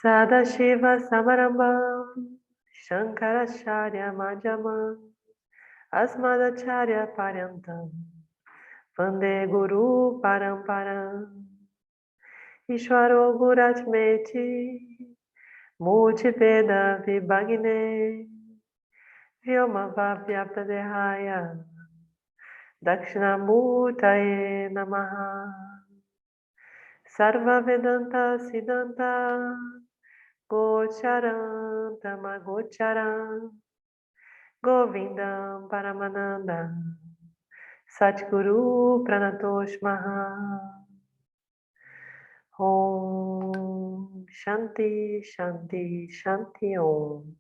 Sadashiva Samarambam Shankaracharya Madhyamam Asmadacharya Paryantam Vande Guru Paramparam Ishvaro Guratmeti Multipeda Vibhagne Vyomavavyaptadehaya Dakshinamurtaye Namaha Sarva Vedanta Siddhanta Gocharam Tamagocharam Govindam Paramananda Satguru Pranatosh Maha Om Shanti Shanti Shanti Om.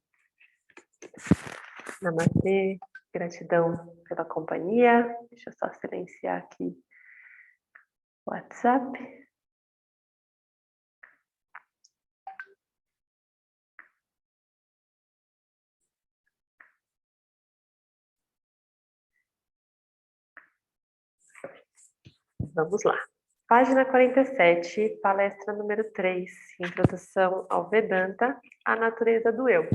Namastê, gratidão pela companhia. Deixa eu só silenciar aqui o WhatsApp. Vamos lá. Página 47, palestra número 3, Introdução ao Vedanta, a natureza do eu.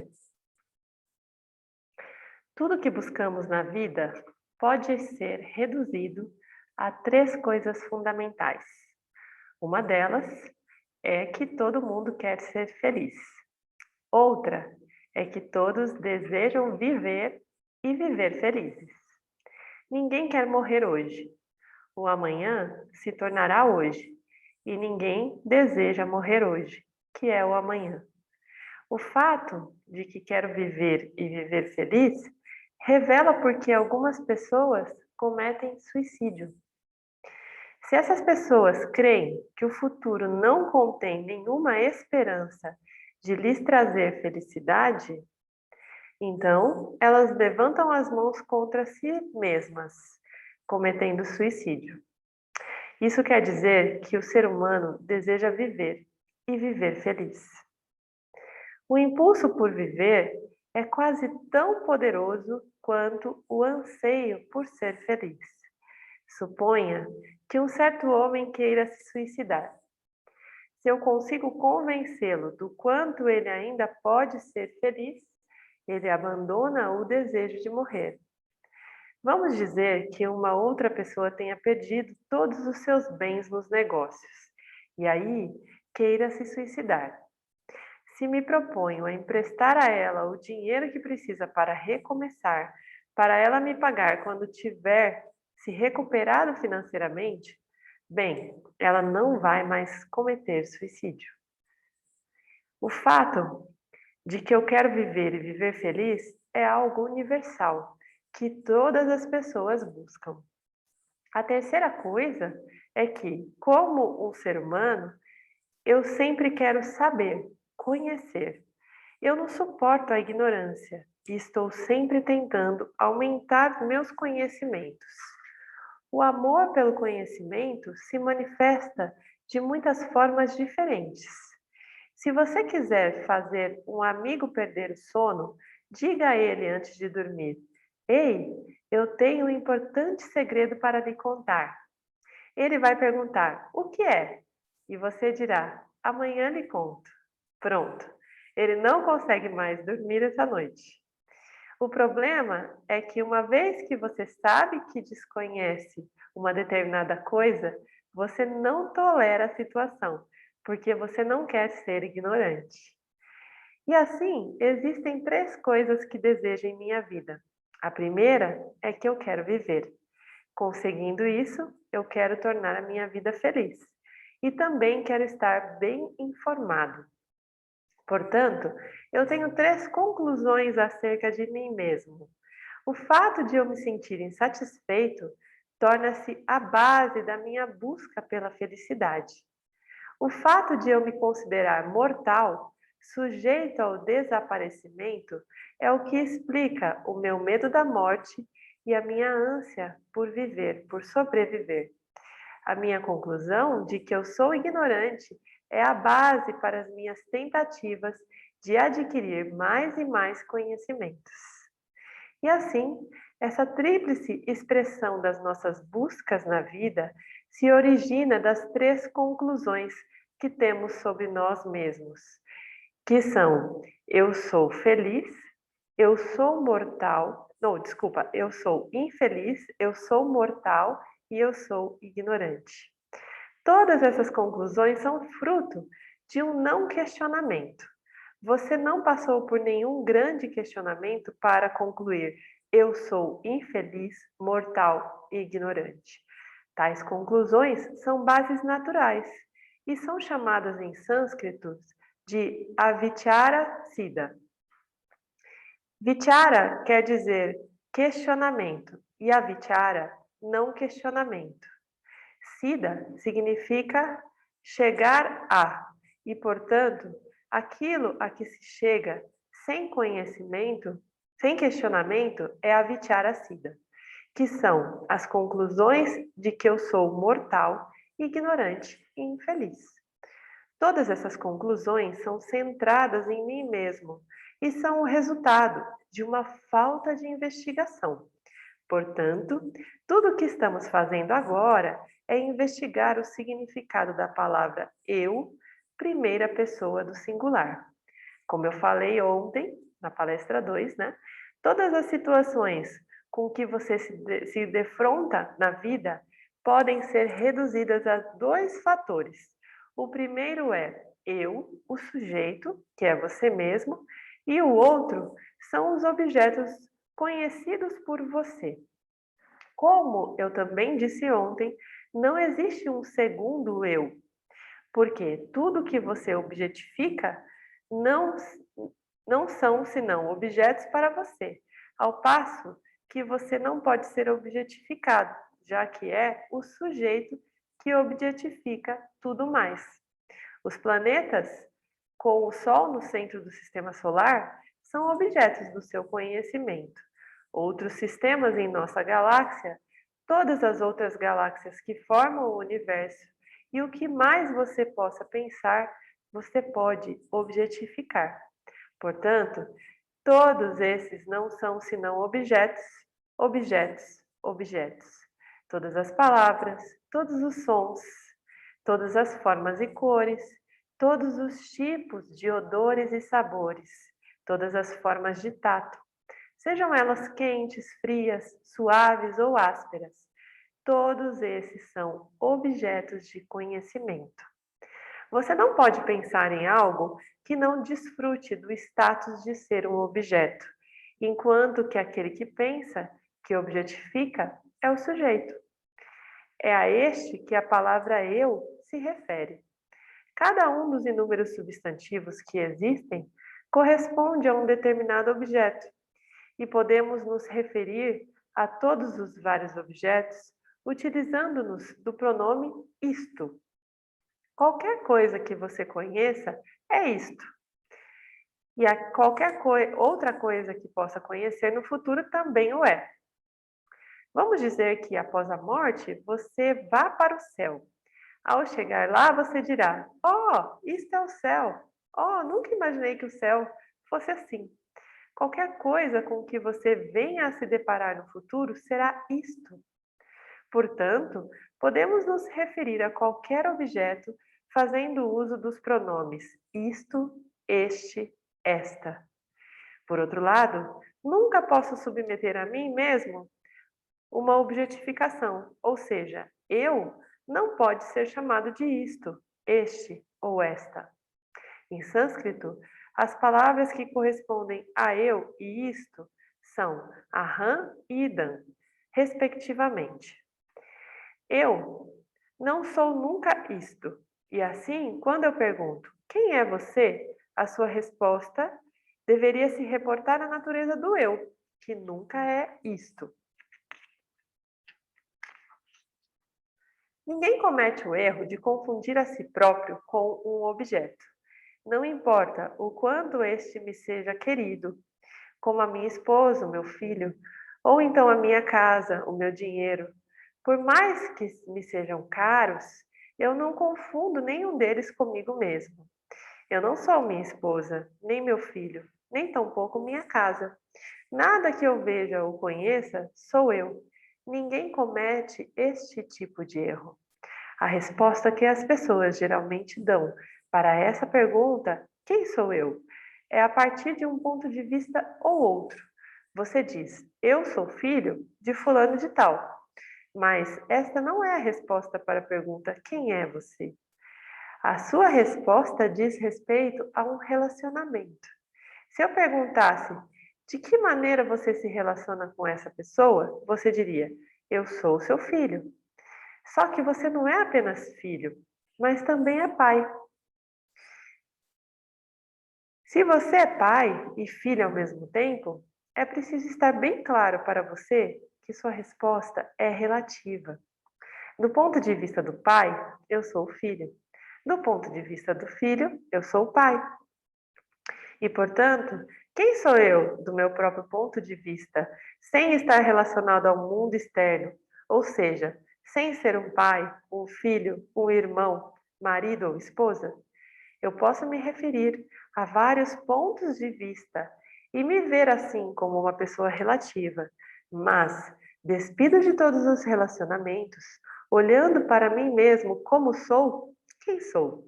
Tudo que buscamos na vida pode ser reduzido a 3 coisas fundamentais. Uma delas é que todo mundo quer ser feliz. Outra é que todos desejam viver e viver felizes. Ninguém quer morrer hoje. O amanhã se tornará hoje, e ninguém deseja morrer hoje, que é o amanhã. O fato de que quero viver e viver feliz revela por que algumas pessoas cometem suicídio. Se essas pessoas creem que o futuro não contém nenhuma esperança de lhes trazer felicidade, então elas levantam as mãos contra si mesmas, cometendo suicídio. Isso quer dizer que o ser humano deseja viver e viver feliz. O impulso por viver é quase tão poderoso quanto o anseio por ser feliz. Suponha que um certo homem queira se suicidar. Se eu consigo convencê-lo do quanto ele ainda pode ser feliz, ele abandona o desejo de morrer. Vamos dizer que uma outra pessoa tenha perdido todos os seus bens nos negócios e aí queira se suicidar. Se me proponho a emprestar a ela o dinheiro que precisa para recomeçar, para ela me pagar quando tiver se recuperado financeiramente, bem, ela não vai mais cometer suicídio. O fato de que eu quero viver e viver feliz é algo universal, que todas as pessoas buscam. A terceira coisa é que, como um ser humano, eu sempre quero saber, conhecer. Eu não suporto a ignorância e estou sempre tentando aumentar meus conhecimentos. O amor pelo conhecimento se manifesta de muitas formas diferentes. Se você quiser fazer um amigo perder o sono, diga a ele antes de dormir: Ei, eu tenho um importante segredo para lhe contar. Ele vai perguntar: O que é? E você dirá: Amanhã lhe conto. Pronto. Ele não consegue mais dormir essa noite. O problema é que uma vez que você sabe que desconhece uma determinada coisa, você não tolera a situação, porque você não quer ser ignorante. E assim, existem 3 coisas que desejo em minha vida. A primeira é que eu quero viver. Conseguindo isso, eu quero tornar a minha vida feliz. E também quero estar bem informado. Portanto, eu tenho 3 conclusões acerca de mim mesmo. O fato de eu me sentir insatisfeito torna-se a base da minha busca pela felicidade. O fato de eu me considerar mortal, sujeito ao desaparecimento, é o que explica o meu medo da morte e a minha ânsia por viver, por sobreviver. A minha conclusão de que eu sou ignorante é a base para as minhas tentativas de adquirir mais e mais conhecimentos. E assim, essa tríplice expressão das nossas buscas na vida se origina das 3 conclusões que temos sobre nós mesmos. que são eu sou feliz, eu sou mortal, não, desculpa, eu sou infeliz, eu sou mortal e eu sou ignorante. Todas essas conclusões são fruto de um não questionamento. Você não passou por nenhum grande questionamento para concluir eu sou infeliz, mortal e ignorante. Tais conclusões são bases naturais e são chamadas em sânscrito de avichara siddha. Vichara quer dizer questionamento e avichara não questionamento. Siddha significa chegar a, e portanto, aquilo a que se chega sem conhecimento, sem questionamento, é a Vichara Siddha, que são as conclusões de que eu sou mortal, ignorante e infeliz. Todas essas conclusões são centradas em mim mesmo e são o resultado de uma falta de investigação. Portanto, tudo o que estamos fazendo agora é investigar o significado da palavra eu, primeira pessoa do singular. Como eu falei ontem, na palestra 2, né? Todas as situações com que você se defronta na vida podem ser reduzidas a dois fatores. O primeiro é eu, o sujeito, que é você mesmo, e o outro são os objetos conhecidos por você. Como eu também disse ontem, não existe um segundo eu, porque tudo que você objetifica não, não são senão objetos para você, ao passo que você não pode ser objetificado, já que é o sujeito que objetifica tudo mais. Os planetas, com o Sol no centro do sistema solar, são objetos do seu conhecimento. Outros sistemas em nossa galáxia, todas as outras galáxias que formam o universo e o que mais você possa pensar, você pode objetificar. Portanto, todos esses não são senão objetos, objetos, objetos. Todas as palavras, todos os sons, todas as formas e cores, todos os tipos de odores e sabores, todas as formas de tato, sejam elas quentes, frias, suaves ou ásperas. Todos esses são objetos de conhecimento. Você não pode pensar em algo que não desfrute do status de ser um objeto, enquanto que aquele que pensa, que objetifica, é o sujeito. É a este que a palavra eu se refere. Cada um dos inúmeros substantivos que existem corresponde a um determinado objeto, e podemos nos referir a todos os vários objetos utilizando-nos do pronome isto. Qualquer coisa que você conheça é isto. E a qualquer outra coisa que possa conhecer no futuro também o é. Vamos dizer que após a morte você vá para o céu. Ao chegar lá, você dirá: "Oh, isto é o céu. Oh, nunca imaginei que o céu fosse assim." Qualquer coisa com que você venha a se deparar no futuro será isto. Portanto, podemos nos referir a qualquer objeto fazendo uso dos pronomes isto, este, esta. Por outro lado, nunca posso submeter a mim mesmo uma objetificação, ou seja, eu não pode ser chamado de isto, este ou esta. Em sânscrito, as palavras que correspondem a eu e isto são aham e idam, respectivamente. Eu não sou nunca isto. E assim, quando eu pergunto quem é você, a sua resposta deveria se reportar à natureza do eu, que nunca é isto. Ninguém comete o erro de confundir a si próprio com um objeto. Não importa o quanto este me seja querido, como a minha esposa, o meu filho, ou então a minha casa, o meu dinheiro. Por mais que me sejam caros, eu não confundo nenhum deles comigo mesmo. Eu não sou minha esposa, nem meu filho, nem tampouco minha casa. Nada que eu veja ou conheça sou eu. Ninguém comete este tipo de erro. A resposta que as pessoas geralmente dão para essa pergunta Quem sou eu? É a partir de um ponto de vista ou outro. Você diz, eu sou filho de fulano de tal, mas esta não é a resposta para a pergunta quem é você? A sua resposta diz respeito a um relacionamento. Se eu perguntasse de que maneira você se relaciona com essa pessoa, você diria: eu sou seu filho. Só que você não é apenas filho, mas também é pai. Se você é pai e filho ao mesmo tempo, é preciso estar bem claro para você que sua resposta é relativa. Do ponto de vista do pai, eu sou o filho. Do ponto de vista do filho, eu sou o pai. E, portanto, quem sou eu, do meu próprio ponto de vista, sem estar relacionado ao mundo externo, ou seja, sem ser um pai, um filho, um irmão, marido ou esposa? Eu posso me referir a vários pontos de vista e me ver assim como uma pessoa relativa, mas, despido de todos os relacionamentos, olhando para mim mesmo como sou, quem sou?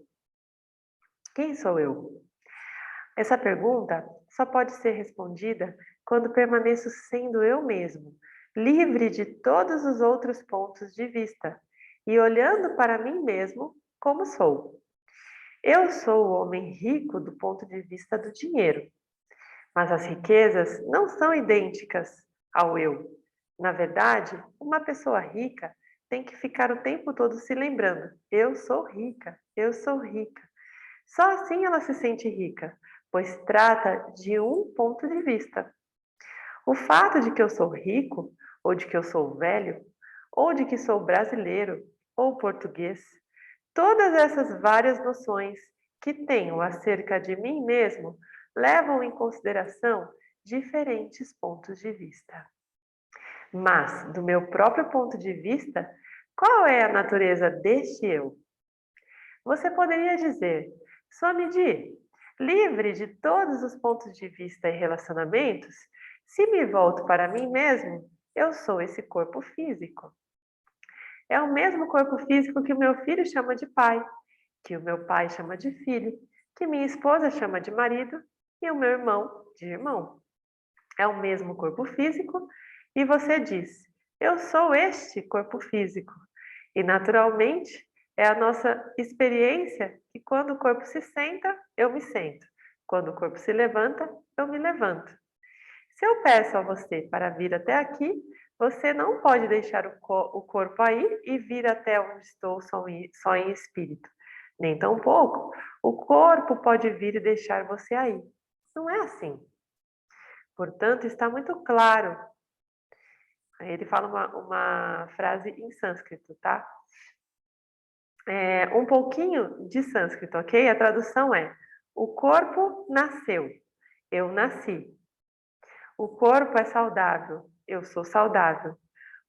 Quem sou eu? Essa pergunta só pode ser respondida quando permaneço sendo eu mesmo, livre de todos os outros pontos de vista e olhando para mim mesmo como sou. Eu sou o homem rico do ponto de vista do dinheiro, mas as riquezas não são idênticas ao eu. Na verdade, uma pessoa rica tem que ficar o tempo todo se lembrando: eu sou rica, eu sou rica. Só assim ela se sente rica, pois trata de um ponto de vista. O fato de que eu sou rico, ou de que eu sou velho, ou de que sou brasileiro ou português, todas essas várias noções que tenho acerca de mim mesmo levam em consideração diferentes pontos de vista. Mas, do meu próprio ponto de vista, qual é a natureza deste eu? Você poderia dizer, Swamiji, livre de todos os pontos de vista e relacionamentos, se me volto para mim mesmo, eu sou esse corpo físico. É o mesmo corpo físico que o meu filho chama de pai, que o meu pai chama de filho, que minha esposa chama de marido e o meu irmão de irmão. É o mesmo corpo físico e você diz: eu sou este corpo físico. E naturalmente é a nossa experiência que quando o corpo se senta, eu me sento. Quando o corpo se levanta, eu me levanto. Se eu peço a você para vir até aqui, você não pode deixar o corpo aí e vir até onde estou só em espírito. Nem tampouco o corpo pode vir e deixar você aí. Não é assim. Portanto, está muito claro. Aí ele fala uma frase em sânscrito, tá? Um pouquinho de sânscrito, ok? A tradução é: o corpo nasceu, eu nasci. O corpo é saudável, eu sou saudável.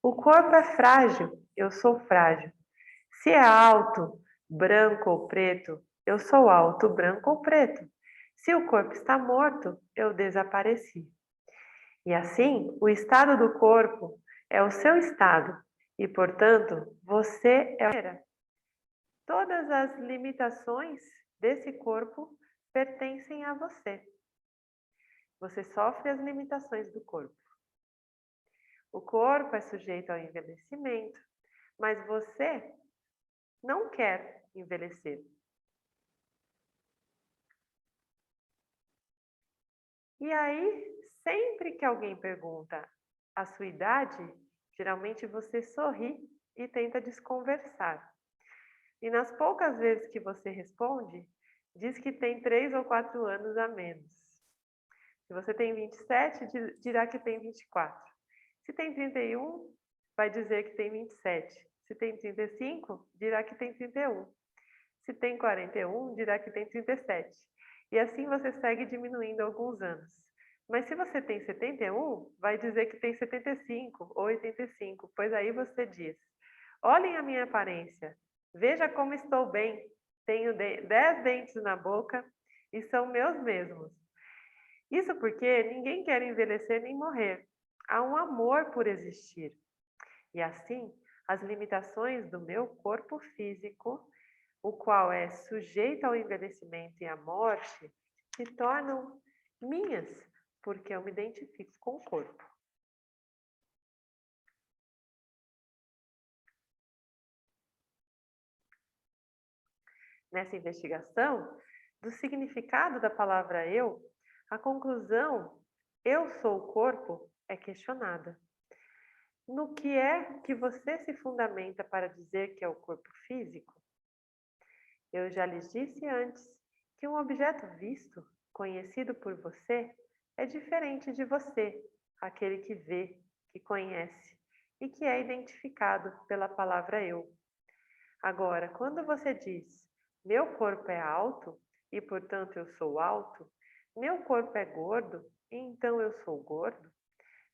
O corpo é frágil, eu sou frágil. Se é alto, branco ou preto, eu sou alto, branco ou preto. Se o corpo está morto, eu desapareci. E assim, o estado do corpo é o seu estado e, portanto, você é. Todas as limitações desse corpo pertencem a você. Você sofre as limitações do corpo. O corpo é sujeito ao envelhecimento, mas você não quer envelhecer. E aí, sempre que alguém pergunta a sua idade, geralmente você sorri e tenta desconversar. E nas poucas vezes que você responde, diz que tem 3 ou 4 anos a menos. Se você tem 27, dirá que tem 24. Se tem 31, vai dizer que tem 27. Se tem 35, dirá que tem 31. Se tem 41, dirá que tem 37. E assim você segue diminuindo alguns anos. Mas se você tem 71, vai dizer que tem 75 ou 85, pois aí você diz: olhem a minha aparência, veja como estou bem, tenho 10 dentes na boca e são meus mesmos. Isso porque ninguém quer envelhecer nem morrer. Há um amor por existir. E assim, as limitações do meu corpo físico, o qual é sujeito ao envelhecimento e à morte, se tornam minhas, porque eu me identifico com o corpo. Nessa investigação do significado da palavra eu, a conclusão eu sou o corpo é questionada. No que é que você se fundamenta para dizer que é o corpo físico? Eu já lhes disse antes que um objeto visto, conhecido por você, é diferente de você, aquele que vê, que conhece e que é identificado pela palavra eu. Agora, quando você diz meu corpo é alto e, portanto, eu sou alto, meu corpo é gordo e então eu sou gordo,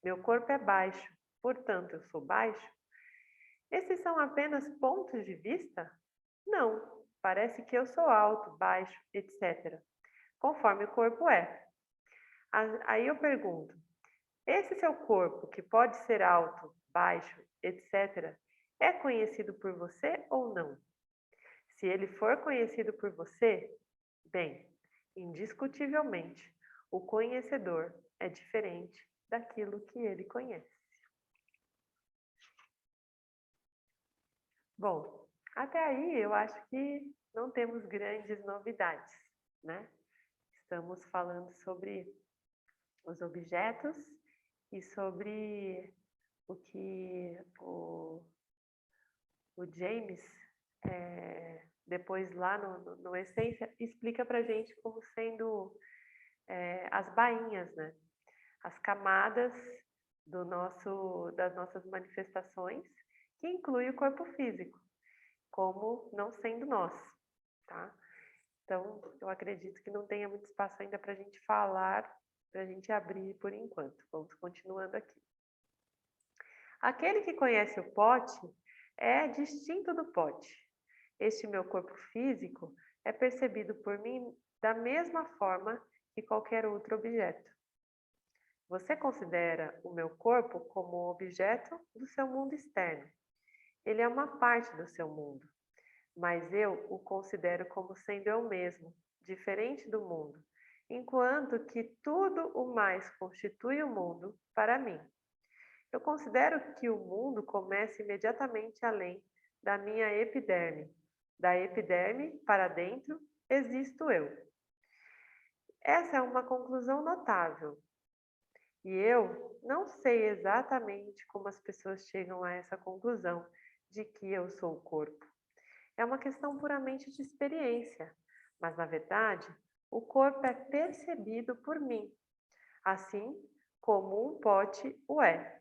meu corpo é baixo, portanto, eu sou baixo, esses são apenas pontos de vista? Não, parece que eu sou alto, baixo, etc., conforme o corpo é. Aí eu pergunto, esse seu corpo, que pode ser alto, baixo, etc., é conhecido por você ou não? Se ele for conhecido por você, bem, indiscutivelmente, o conhecedor é diferente daquilo que ele conhece. Bom, até aí eu acho que não temos grandes novidades, né? Estamos falando sobre os objetos e sobre o que o James, depois lá no Essência, explica para a gente como sendo as bainhas, né? As camadas das nossas manifestações, que inclui o corpo físico, como não sendo nós, tá? Então, eu acredito que não tenha muito espaço ainda para a gente falar, para a gente abrir por enquanto. Vamos continuando aqui. Aquele que conhece o pote é distinto do pote. Este meu corpo físico é percebido por mim da mesma forma que qualquer outro objeto. Você considera o meu corpo como objeto do seu mundo externo. Ele é uma parte do seu mundo, mas eu o considero como sendo eu mesmo, diferente do mundo, enquanto que tudo o mais constitui o mundo para mim. Eu considero que o mundo começa imediatamente além da minha epiderme. Da epiderme para dentro existo eu. Essa é uma conclusão notável. E eu não sei exatamente como as pessoas chegam a essa conclusão de que eu sou o corpo. É uma questão puramente de experiência, mas na verdade, o corpo é percebido por mim, assim como um pote o é.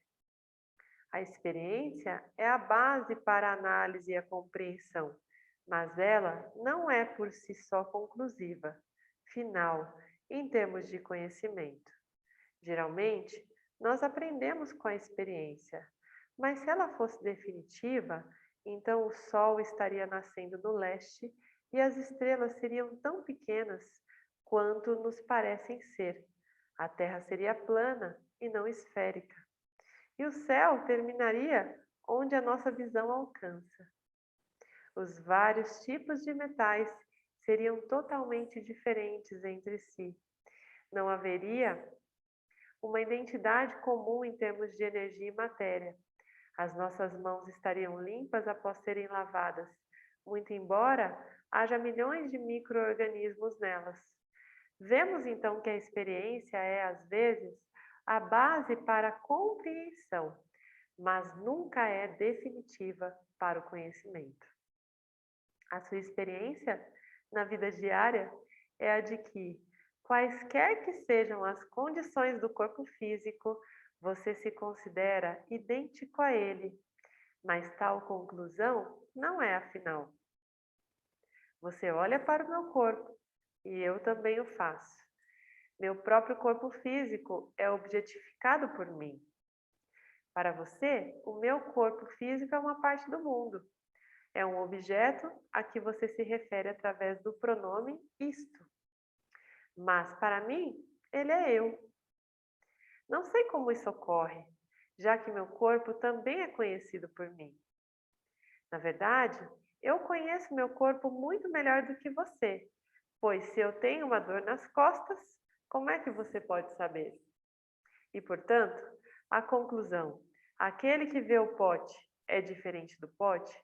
A experiência é a base para a análise e a compreensão, mas ela não é por si só conclusiva, final, em termos de conhecimento. Geralmente, nós aprendemos com a experiência, mas se ela fosse definitiva, então o Sol estaria nascendo no leste e as estrelas seriam tão pequenas quanto nos parecem ser. A Terra seria plana e não esférica. E o céu terminaria onde a nossa visão alcança. Os vários tipos de metais seriam totalmente diferentes entre si. Não haveria uma identidade comum em termos de energia e matéria. As nossas mãos estariam limpas após serem lavadas, muito embora haja milhões de micro-organismos nelas. Vemos então que a experiência é, às vezes, a base para a compreensão, mas nunca é definitiva para o conhecimento. A sua experiência na vida diária é a de que, quaisquer que sejam as condições do corpo físico, você se considera idêntico a ele, mas tal conclusão não é a final. Você olha para o meu corpo e eu também o faço. Meu próprio corpo físico é objetificado por mim. Para você, o meu corpo físico é uma parte do mundo. É um objeto a que você se refere através do pronome isto. Mas para mim, ele é eu. Não sei como isso ocorre, já que meu corpo também é conhecido por mim. Na verdade, Eu conheço meu corpo muito melhor do que você, pois se eu tenho uma dor nas costas, como é que você pode saber? E, portanto, a conclusão, aquele que vê o pote é diferente do pote,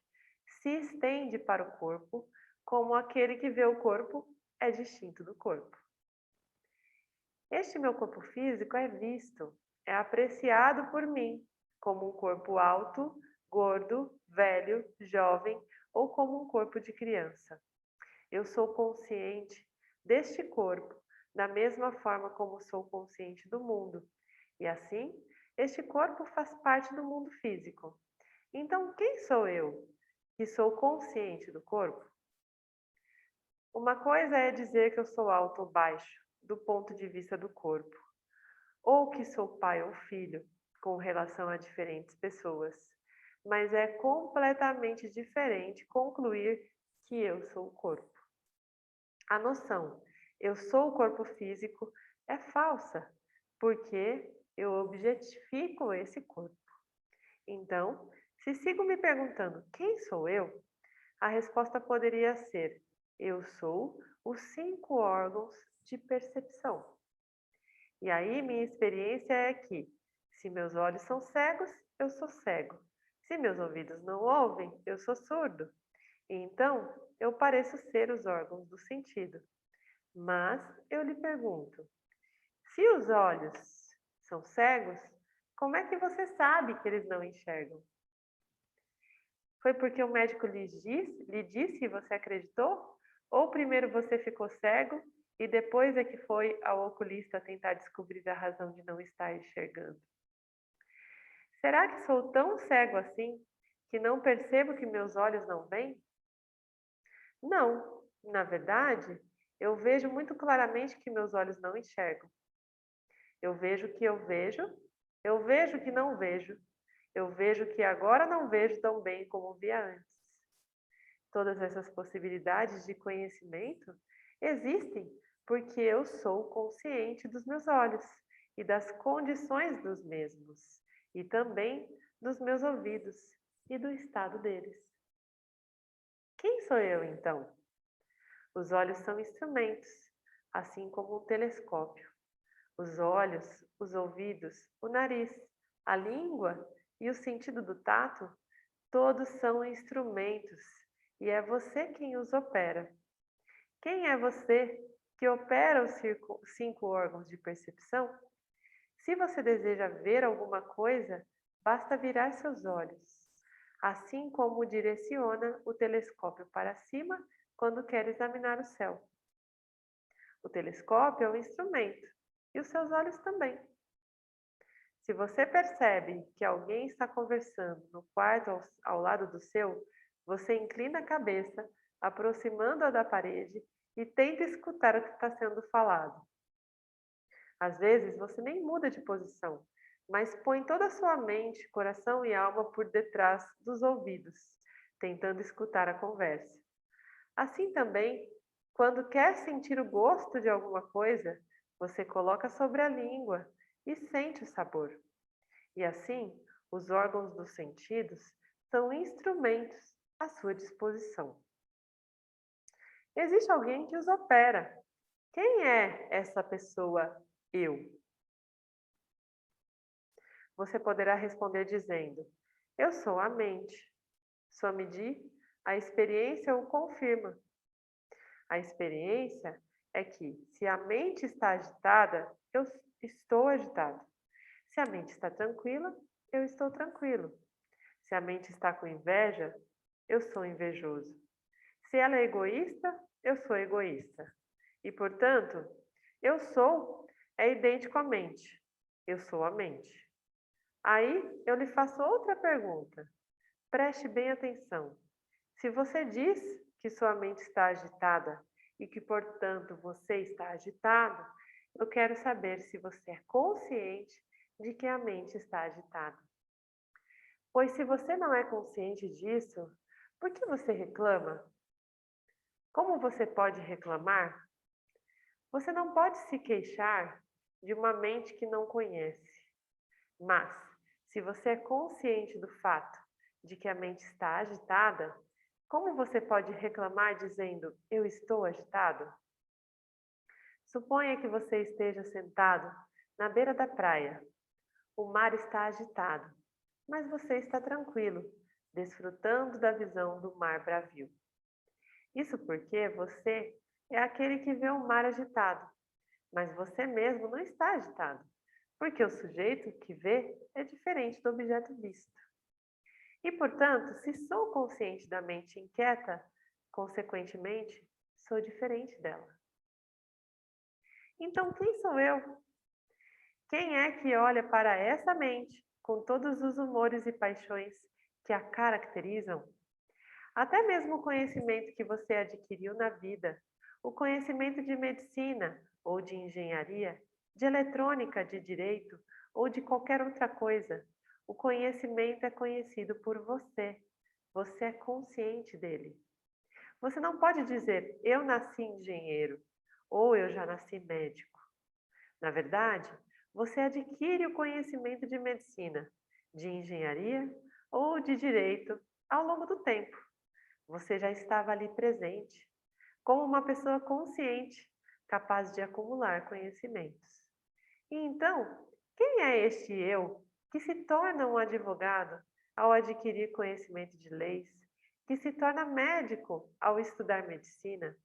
se estende para o corpo, como aquele que vê o corpo é distinto do corpo. Este meu corpo físico é visto, é apreciado por mim, como um corpo alto, gordo, velho, jovem ou como um corpo de criança. Eu sou consciente deste corpo, da mesma forma como sou consciente do mundo. E assim, este corpo faz parte do mundo físico. Então, quem sou eu, que sou consciente do corpo? Uma coisa é dizer que eu sou alto ou baixo, do ponto de vista do corpo, ou que sou pai ou filho, com relação a diferentes pessoas. Mas é completamente diferente concluir que eu sou o corpo. A noção eu sou o corpo físico é falsa, porque eu objetifico esse corpo. Então, se sigo me perguntando quem sou eu, a resposta poderia ser: eu sou os 5 órgãos de percepção. E aí, minha experiência é que, se meus olhos são cegos, eu sou cego. Se meus ouvidos não ouvem, eu sou surdo. E então, eu pareço ser os órgãos do sentido. Mas eu lhe pergunto: se os olhos são cegos, como é que você sabe que eles não enxergam? Foi porque o médico lhe disse e você acreditou? Ou primeiro você ficou cego e depois é que foi ao oculista tentar descobrir a razão de não estar enxergando? Será que sou tão cego assim que não percebo que meus olhos não veem? Não, na verdade, eu vejo muito claramente que meus olhos não enxergam. Eu vejo que eu vejo que não vejo, eu vejo que agora não vejo tão bem como via antes. Todas essas possibilidades de conhecimento existem porque eu sou consciente dos meus olhos e das condições dos mesmos, e também dos meus ouvidos e do estado deles. Quem sou eu então? Os olhos são instrumentos, assim como um telescópio. Os olhos, os ouvidos, o nariz, a língua e o sentido do tato, todos são instrumentos e é você quem os opera. Quem é você que opera os 5 órgãos de percepção? Se você deseja ver alguma coisa, basta virar seus olhos, assim como direciona o telescópio para cima quando quer examinar o céu. O telescópio é um instrumento e os seus olhos também. Se você percebe que alguém está conversando no quarto ao lado do seu, você inclina a cabeça, aproximando-a da parede e tenta escutar o que está sendo falado. Às vezes você nem muda de posição, mas põe toda a sua mente, coração e alma por detrás dos ouvidos, tentando escutar a conversa. Assim também, quando quer sentir o gosto de alguma coisa, você coloca sobre a língua e sente o sabor. E assim, os órgãos dos sentidos são instrumentos à sua disposição. Existe alguém que os opera. Quem é essa pessoa eu? Você poderá responder dizendo: eu sou a mente. Só medir, a experiência o confirma. A experiência é que, se a mente está agitada, eu estou agitado. Se a mente está tranquila, eu estou tranquilo. Se a mente está com inveja, eu sou invejoso. Se ela é egoísta, eu sou egoísta. E, portanto, eu sou é idêntico à mente. Eu sou a mente. Aí eu lhe faço outra pergunta. Preste bem atenção. Se você diz que sua mente está agitada e que, portanto, você está agitado, eu quero saber se você é consciente de que a mente está agitada. Pois se você não é consciente disso, por que você reclama? Como você pode reclamar? Você não pode se queixar de uma mente que não conhece. Mas, se você é consciente do fato de que a mente está agitada, Como você pode reclamar dizendo eu estou agitado? Suponha que você esteja sentado na beira da praia. O mar está agitado, mas você está tranquilo, desfrutando da visão do mar bravio. Isso porque você é aquele que vê o mar agitado, mas você mesmo não está agitado, porque o sujeito que vê é diferente do objeto visto. E, portanto, se sou consciente da mente inquieta, consequentemente, sou diferente dela. Então, quem sou eu? Quem é que olha para essa mente com todos os humores e paixões que a caracterizam? Até mesmo o conhecimento que você adquiriu na vida, o conhecimento de medicina ou de engenharia, de eletrônica, de direito ou de qualquer outra coisa, o conhecimento é conhecido por você. Você é consciente dele. Você não pode dizer eu nasci engenheiro ou eu já nasci médico. Na verdade, você adquire o conhecimento de medicina, de engenharia ou de direito ao longo do tempo. Você já estava ali presente, como uma pessoa consciente, capaz de acumular conhecimentos. E então, quem é este eu que se torna um advogado ao adquirir conhecimento de leis, que se torna médico ao estudar medicina?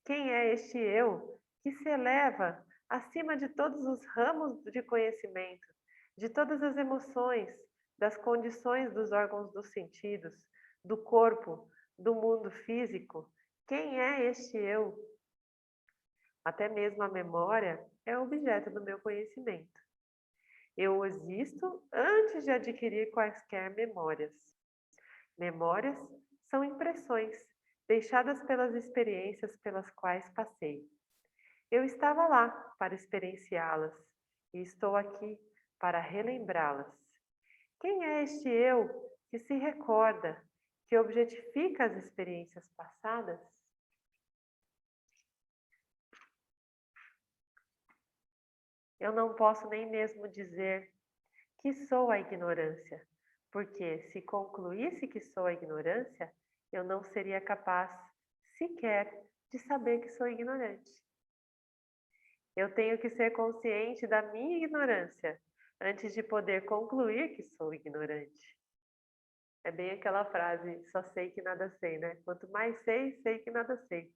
Quem é este eu que se eleva acima de todos os ramos de conhecimento, de todas as emoções, das condições dos órgãos dos sentidos, do corpo, do mundo físico? Quem é este eu? Até mesmo a memória é objeto do meu conhecimento. Eu existo antes de adquirir quaisquer memórias. Memórias são impressões deixadas pelas experiências pelas quais passei. Eu estava lá para experienciá-las e estou aqui para relembrá-las. Quem é este eu que se recorda, que objetifica as experiências passadas? Eu não posso nem mesmo dizer que sou a ignorância, porque se concluísse que sou a ignorância, eu não seria capaz sequer de saber que sou ignorante. Eu tenho que ser consciente da minha ignorância antes de poder concluir que sou ignorante. É bem aquela frase, só sei que nada sei, né? Quanto mais sei, sei que nada sei.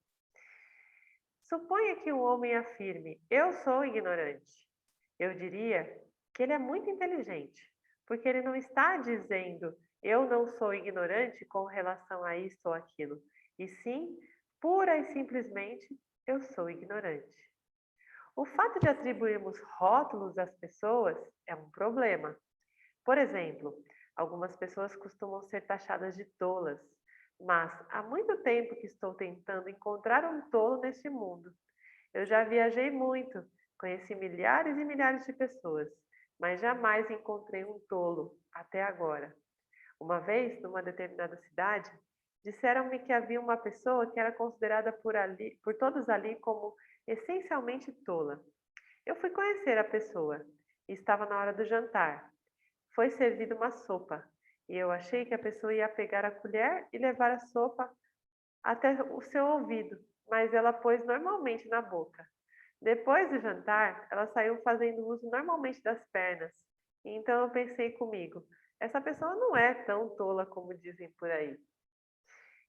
Suponha que um homem afirme, eu sou ignorante. Eu diria que ele é muito inteligente, porque ele não está dizendo, eu não sou ignorante com relação a isto ou aquilo, e sim, pura e simplesmente, eu sou ignorante. O fato de atribuirmos rótulos às pessoas é um problema. Por exemplo, algumas pessoas costumam ser taxadas de tolas, mas há muito tempo que estou tentando encontrar um tolo neste mundo. Eu já viajei muito, conheci milhares e milhares de pessoas, mas jamais encontrei um tolo até agora. Uma vez, numa determinada cidade, disseram-me que havia uma pessoa que era considerada por todos ali como essencialmente tola. Eu fui conhecer a pessoa e estava na hora do jantar. Foi servida uma sopa e eu achei que a pessoa ia pegar a colher e levar a sopa até o seu ouvido, mas ela pôs normalmente na boca. Depois do jantar, ela saiu fazendo uso normalmente das pernas. E então eu pensei comigo, essa pessoa não é tão tola como dizem por aí.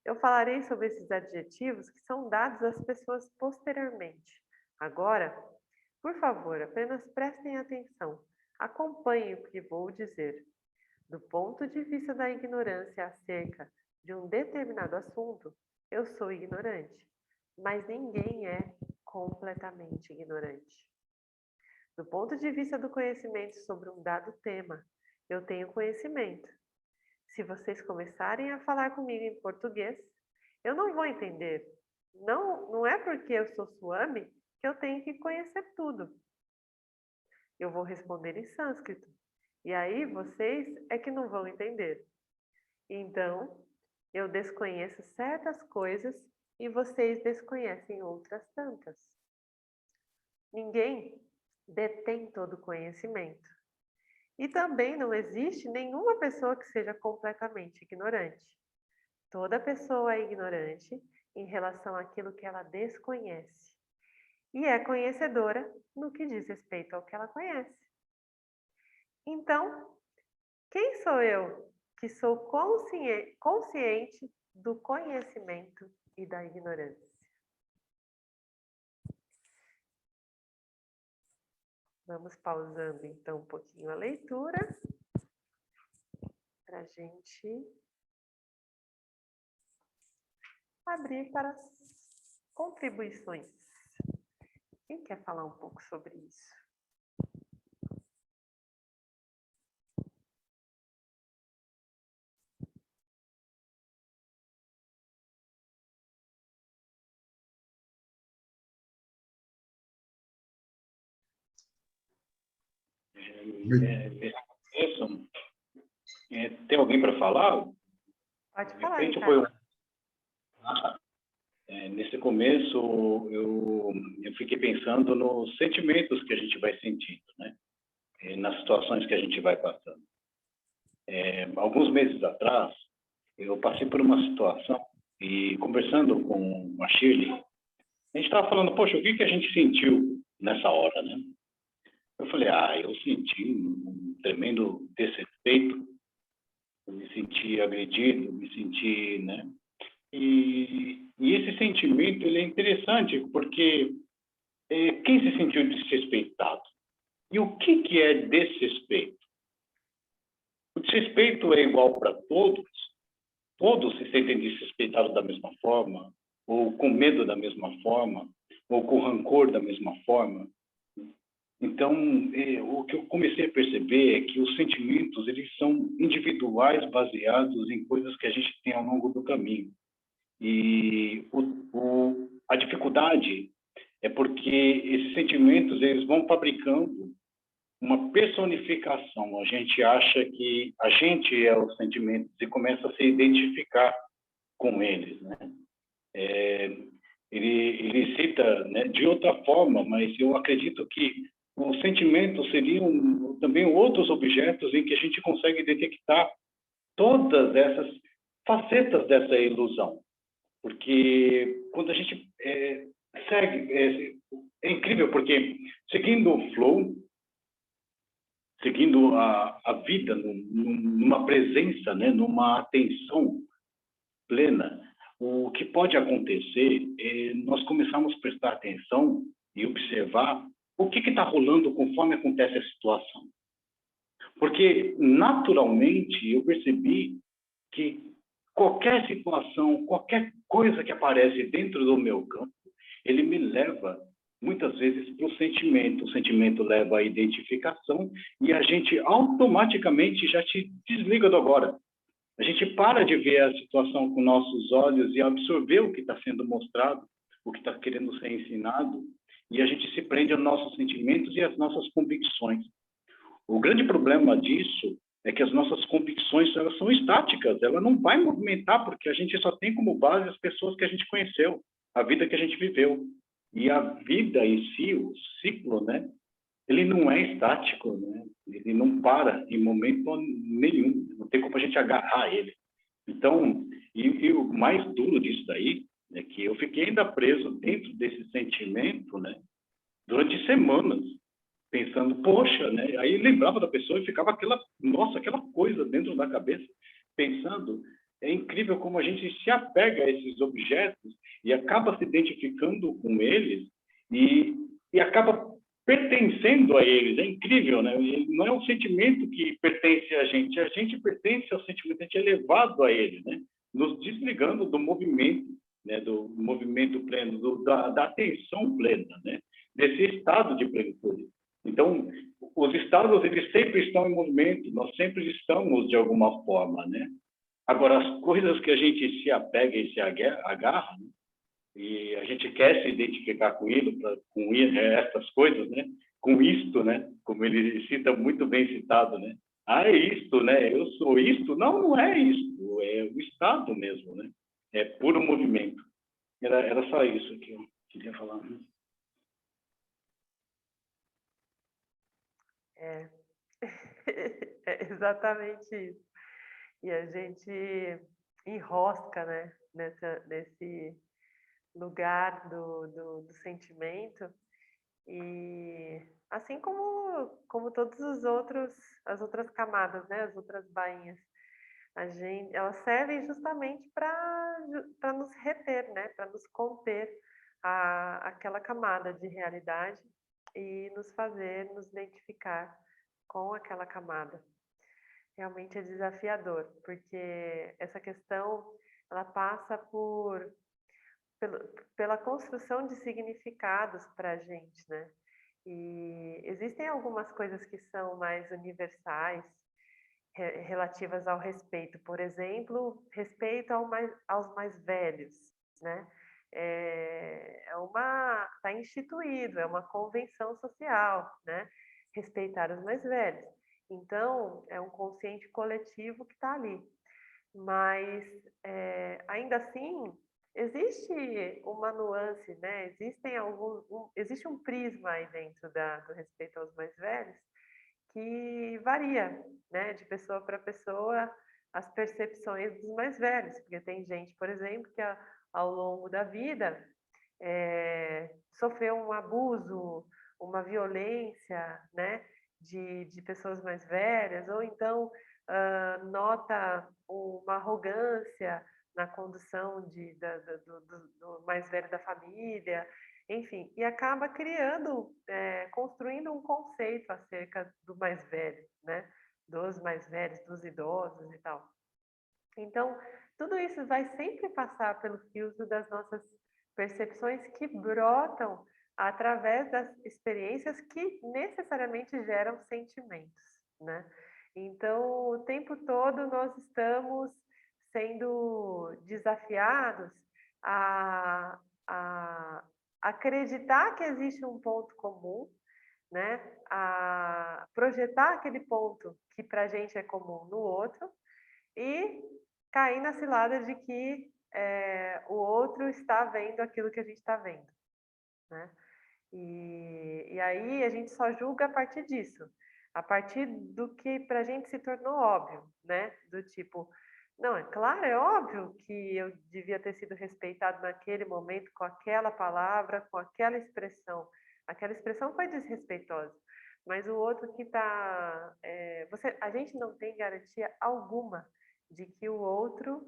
Eu falarei sobre esses adjetivos que são dados às pessoas posteriormente. Agora, por favor, apenas prestem atenção. Acompanhem o que vou dizer. Do ponto de vista da ignorância acerca de um determinado assunto, eu sou ignorante, mas ninguém é completamente ignorante. Do ponto de vista do conhecimento sobre um dado tema, eu tenho conhecimento. Se vocês começarem a falar comigo em português, eu não vou entender. Não é porque eu sou suame que eu tenho que conhecer tudo. Eu vou responder em sânscrito. E aí vocês é que não vão entender. Então, eu desconheço certas coisas e vocês desconhecem outras tantas. Ninguém detém todo o conhecimento. E também não existe nenhuma pessoa que seja completamente ignorante. Toda pessoa é ignorante em relação àquilo que ela desconhece e é conhecedora no que diz respeito ao que ela conhece. Então, quem sou eu que sou consciente do conhecimento e da ignorância? Vamos pausando então um pouquinho a leitura para a gente abrir para as contribuições. Quem quer falar um pouco sobre isso? Tem alguém para falar? Pode De falar, repente Ricardo. Nesse começo, eu fiquei pensando nos sentimentos que a gente vai sentindo, né? Nas situações que a gente vai passando. Alguns meses atrás, eu passei por uma situação e conversando com a Shirley, a gente estava falando, poxa, o que a gente sentiu nessa hora, né? Eu falei, eu senti um tremendo desrespeito, eu me senti agredido, me senti, né? E esse sentimento, ele é interessante, porque quem se sentiu desrespeitado? E o que é desrespeito? O desrespeito é igual para todos? Todos se sentem desrespeitados da mesma forma? Ou com medo da mesma forma? Ou com rancor da mesma forma? Então, o que eu comecei a perceber é que os sentimentos, eles são individuais, baseados em coisas que a gente tem ao longo do caminho. E a dificuldade é porque esses sentimentos, eles vão fabricando uma personificação. A gente acha que a gente é os sentimentos e começa a se identificar com eles, né? Ele cita, né, de outra forma, mas eu acredito que os sentimentos seriam também outros objetos em que a gente consegue detectar todas essas facetas dessa ilusão. Porque quando a gente segue, é incrível, porque seguindo o flow, seguindo a vida numa presença, né, numa atenção plena, o que pode acontecer é nós começarmos a prestar atenção e observar o que está rolando conforme acontece a situação. Porque, naturalmente, eu percebi que qualquer situação, qualquer coisa que aparece dentro do meu campo, ele me leva, muitas vezes, para o sentimento. O sentimento leva à identificação e a gente automaticamente já te desliga do agora. A gente para de ver a situação com nossos olhos e absorver o que está sendo mostrado, o que está querendo ser ensinado, e a gente se prende aos nossos sentimentos e às nossas convicções. O grande problema disso é que as nossas convicções, elas são estáticas, ela não vai movimentar, porque a gente só tem como base as pessoas que a gente conheceu, a vida que a gente viveu. E a vida em si, o ciclo, né, ele não é estático, né? Ele não para em momento nenhum, não tem como a gente agarrar ele. Então, e o mais duro disso daí é que eu fiquei ainda preso dentro desse sentimento, né, durante semanas, pensando, poxa, né? Aí lembrava da pessoa e ficava aquela coisa dentro da cabeça, pensando, é incrível como a gente se apega a esses objetos e acaba se identificando com eles e acaba pertencendo a eles. É incrível, né? Não é um sentimento que pertence a gente pertence ao sentimento, a gente é levado a ele, né? Nos desligando do movimento, né? Do movimento pleno, da atenção plena, né? Desse estado de plenitude. Então, os estados, eles sempre estão em movimento, nós sempre estamos de alguma forma, né? Agora, as coisas que a gente se apega e se agarra, né? E a gente quer se identificar com essas coisas, né? Com isto, né? Como ele cita muito bem citado, né? É isto, né? Eu sou isto. Não, não é isto, é o estado mesmo, né? É puro movimento. Era só isso que eu queria falar. É exatamente isso. E a gente enrosca, né, nesse lugar do sentimento. E assim como todos os outros, as outras camadas, né, as outras bainhas, elas servem justamente para nos reter, né, para nos conter aquela camada de realidade e nos fazer nos identificar com aquela camada. Realmente é desafiador, porque essa questão ela passa pelo, pela construção de significados para a gente, né? E existem algumas coisas que são mais universais, relativas ao respeito. Por exemplo, respeito aos mais velhos, né? Está instituído, é uma convenção social, né? Respeitar os mais velhos. Então, é um consciente coletivo que está ali. Mas, ainda assim, existe uma nuance, né? Existe um prisma aí dentro do respeito aos mais velhos que varia, né, de pessoa para pessoa, as percepções dos mais velhos, porque tem gente, por exemplo, que ao longo da vida sofreu um abuso, uma violência, né, de pessoas mais velhas, ou então nota uma arrogância na condução do mais velho da família, enfim, e acaba construindo um conceito acerca do mais velho, né, dos mais velhos, dos idosos e tal. Então, tudo isso vai sempre passar pelo filtro das nossas percepções que brotam através das experiências que necessariamente geram sentimentos, né? Então, o tempo todo nós estamos sendo desafiados a, a acreditar que existe um ponto comum, né? A projetar aquele ponto que para a gente é comum no outro e cair na cilada de que o outro está vendo aquilo que a gente está vendo, né? E aí a gente só julga a partir disso, a partir do que para a gente se tornou óbvio, né? Do tipo, não, é claro, é óbvio que eu devia ter sido respeitado naquele momento com aquela palavra, com aquela expressão. Aquela expressão foi desrespeitosa, mas o outro que está... a gente não tem garantia alguma de que o outro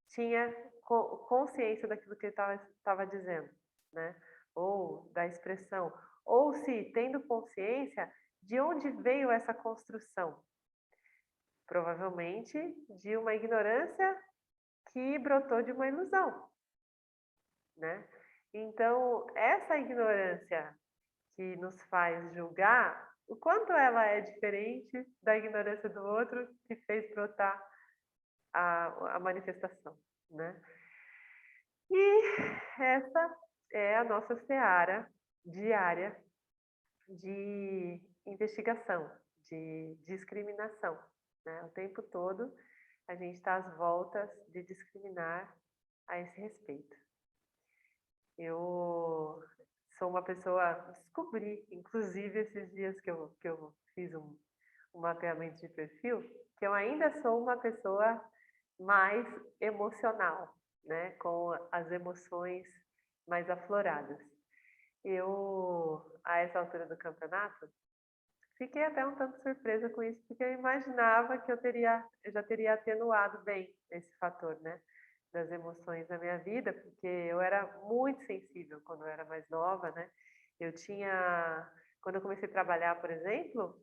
tinha consciência daquilo que ele estava dizendo, né? Ou da expressão. Ou se, tendo consciência, de onde veio essa construção? Provavelmente de uma ignorância que brotou de uma ilusão, né? Então, essa ignorância que nos faz julgar, o quanto ela é diferente da ignorância do outro que fez brotar a manifestação, né? E essa é a nossa seara diária de investigação, de discriminação, né? O tempo todo a gente está às voltas de discriminar a esse respeito. Eu sou uma pessoa, descobri, inclusive esses dias que eu fiz um mapeamento de perfil, que eu ainda sou uma pessoa mais emocional, né, com as emoções mais afloradas. Eu, a essa altura do campeonato, fiquei até um tanto surpresa com isso, porque eu imaginava que eu já teria atenuado bem esse fator, né, das emoções na minha vida, porque eu era muito sensível quando eu era mais nova, né? Quando eu comecei a trabalhar, por exemplo,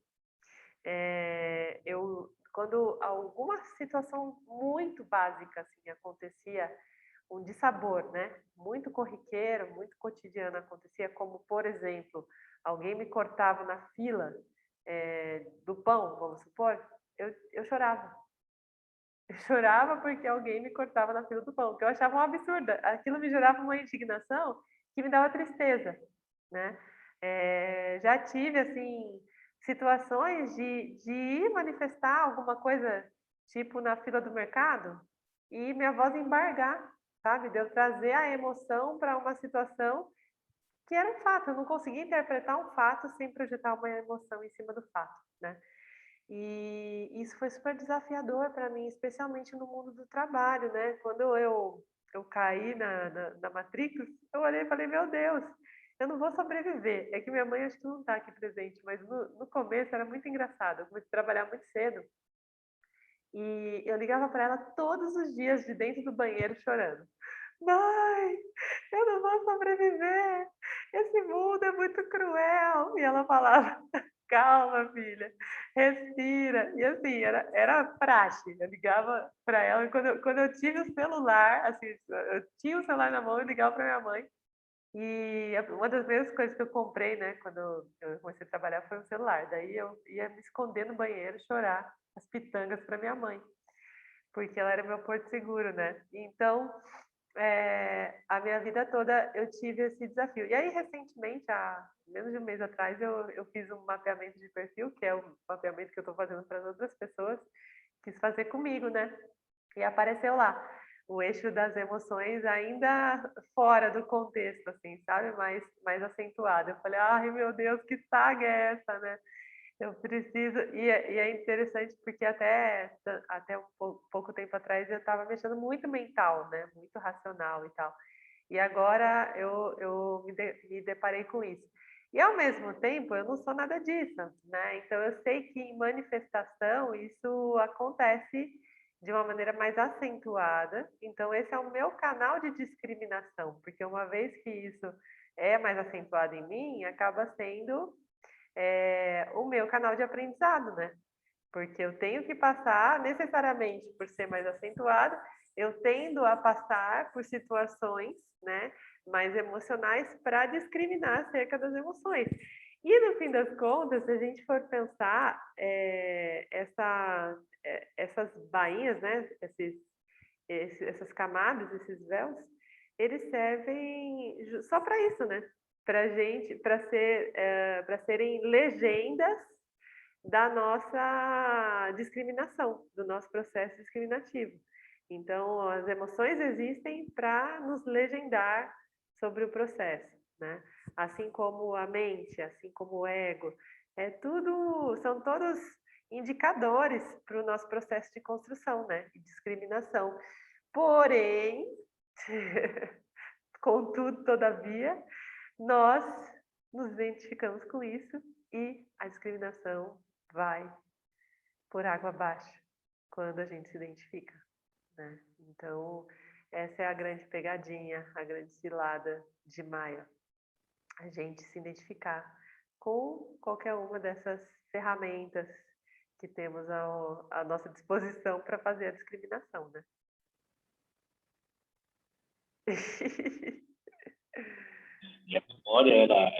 quando alguma situação muito básica assim acontecia, um dissabor, né? Muito corriqueiro, muito cotidiano acontecia, como por exemplo, alguém me cortava na fila do pão, vamos supor, eu chorava. Eu chorava porque alguém me cortava na fila do pão, que eu achava um absurdo. Aquilo me gerava uma indignação que me dava tristeza, né? Já tive, assim, situações de ir manifestar alguma coisa, tipo na fila do mercado, e minha voz embargar, sabe? De eu trazer a emoção para uma situação que era um fato. Eu não conseguia interpretar um fato sem projetar uma emoção em cima do fato, né? E isso foi super desafiador para mim, especialmente no mundo do trabalho, né? Quando eu caí na Matrix, eu olhei e falei, meu Deus, eu não vou sobreviver. É que minha mãe acho que não está aqui presente, mas no começo era muito engraçado. Eu comecei a trabalhar muito cedo e eu ligava para ela todos os dias de dentro do banheiro chorando. Mãe, eu não vou sobreviver. Esse mundo é muito cruel. E ela falava, calma, filha, respira. E assim, era praxe. Eu ligava para ela. E quando eu tive o celular, assim, eu tinha o celular na mão, eu ligava para minha mãe. E uma das primeiras coisas que eu comprei, né, quando eu comecei a trabalhar, foi um celular. Daí eu ia me esconder no banheiro, chorar as pitangas para minha mãe, porque ela era meu porto seguro, né? Então, a minha vida toda eu tive esse desafio. E aí, recentemente, há menos de um mês atrás, eu fiz um mapeamento de perfil, que é o mapeamento que eu estou fazendo para as outras pessoas, quis fazer comigo, né? E apareceu lá o eixo das emoções ainda fora do contexto, assim, sabe? Mais acentuado. Eu falei, ai meu Deus, que saga é essa, né? Eu preciso. E é interessante porque até um pouco tempo atrás eu estava mexendo muito mental, né? Muito racional e tal. E agora eu me deparei com isso. E ao mesmo tempo eu não sou nada disso, né? Então eu sei que em manifestação isso acontece de uma maneira mais acentuada. Então esse é o meu canal de discriminação, porque uma vez que isso é mais acentuado em mim, acaba sendo o meu canal de aprendizado, né? Porque eu tenho que passar, necessariamente por ser mais acentuado, eu tendo a passar por situações, né, mais emocionais para discriminar acerca das emoções. E no fim das contas, se a gente for pensar, essas bainhas, né, essas camadas, esses véus, eles servem só para isso, né? Para gente, para serem legendas da nossa discriminação, do nosso processo discriminativo. Então, as emoções existem para nos legendar sobre o processo, né? Assim como a mente, assim como o ego, são todos indicadores para o nosso processo de construção, né? E discriminação. Porém, contudo, todavia, nós nos identificamos com isso e a discriminação vai por água abaixo quando a gente se identifica, né? Então, essa é a grande pegadinha, a grande cilada de Maia. A gente se identificar com qualquer uma dessas ferramentas que temos à nossa disposição para fazer a discriminação, né? E a memória,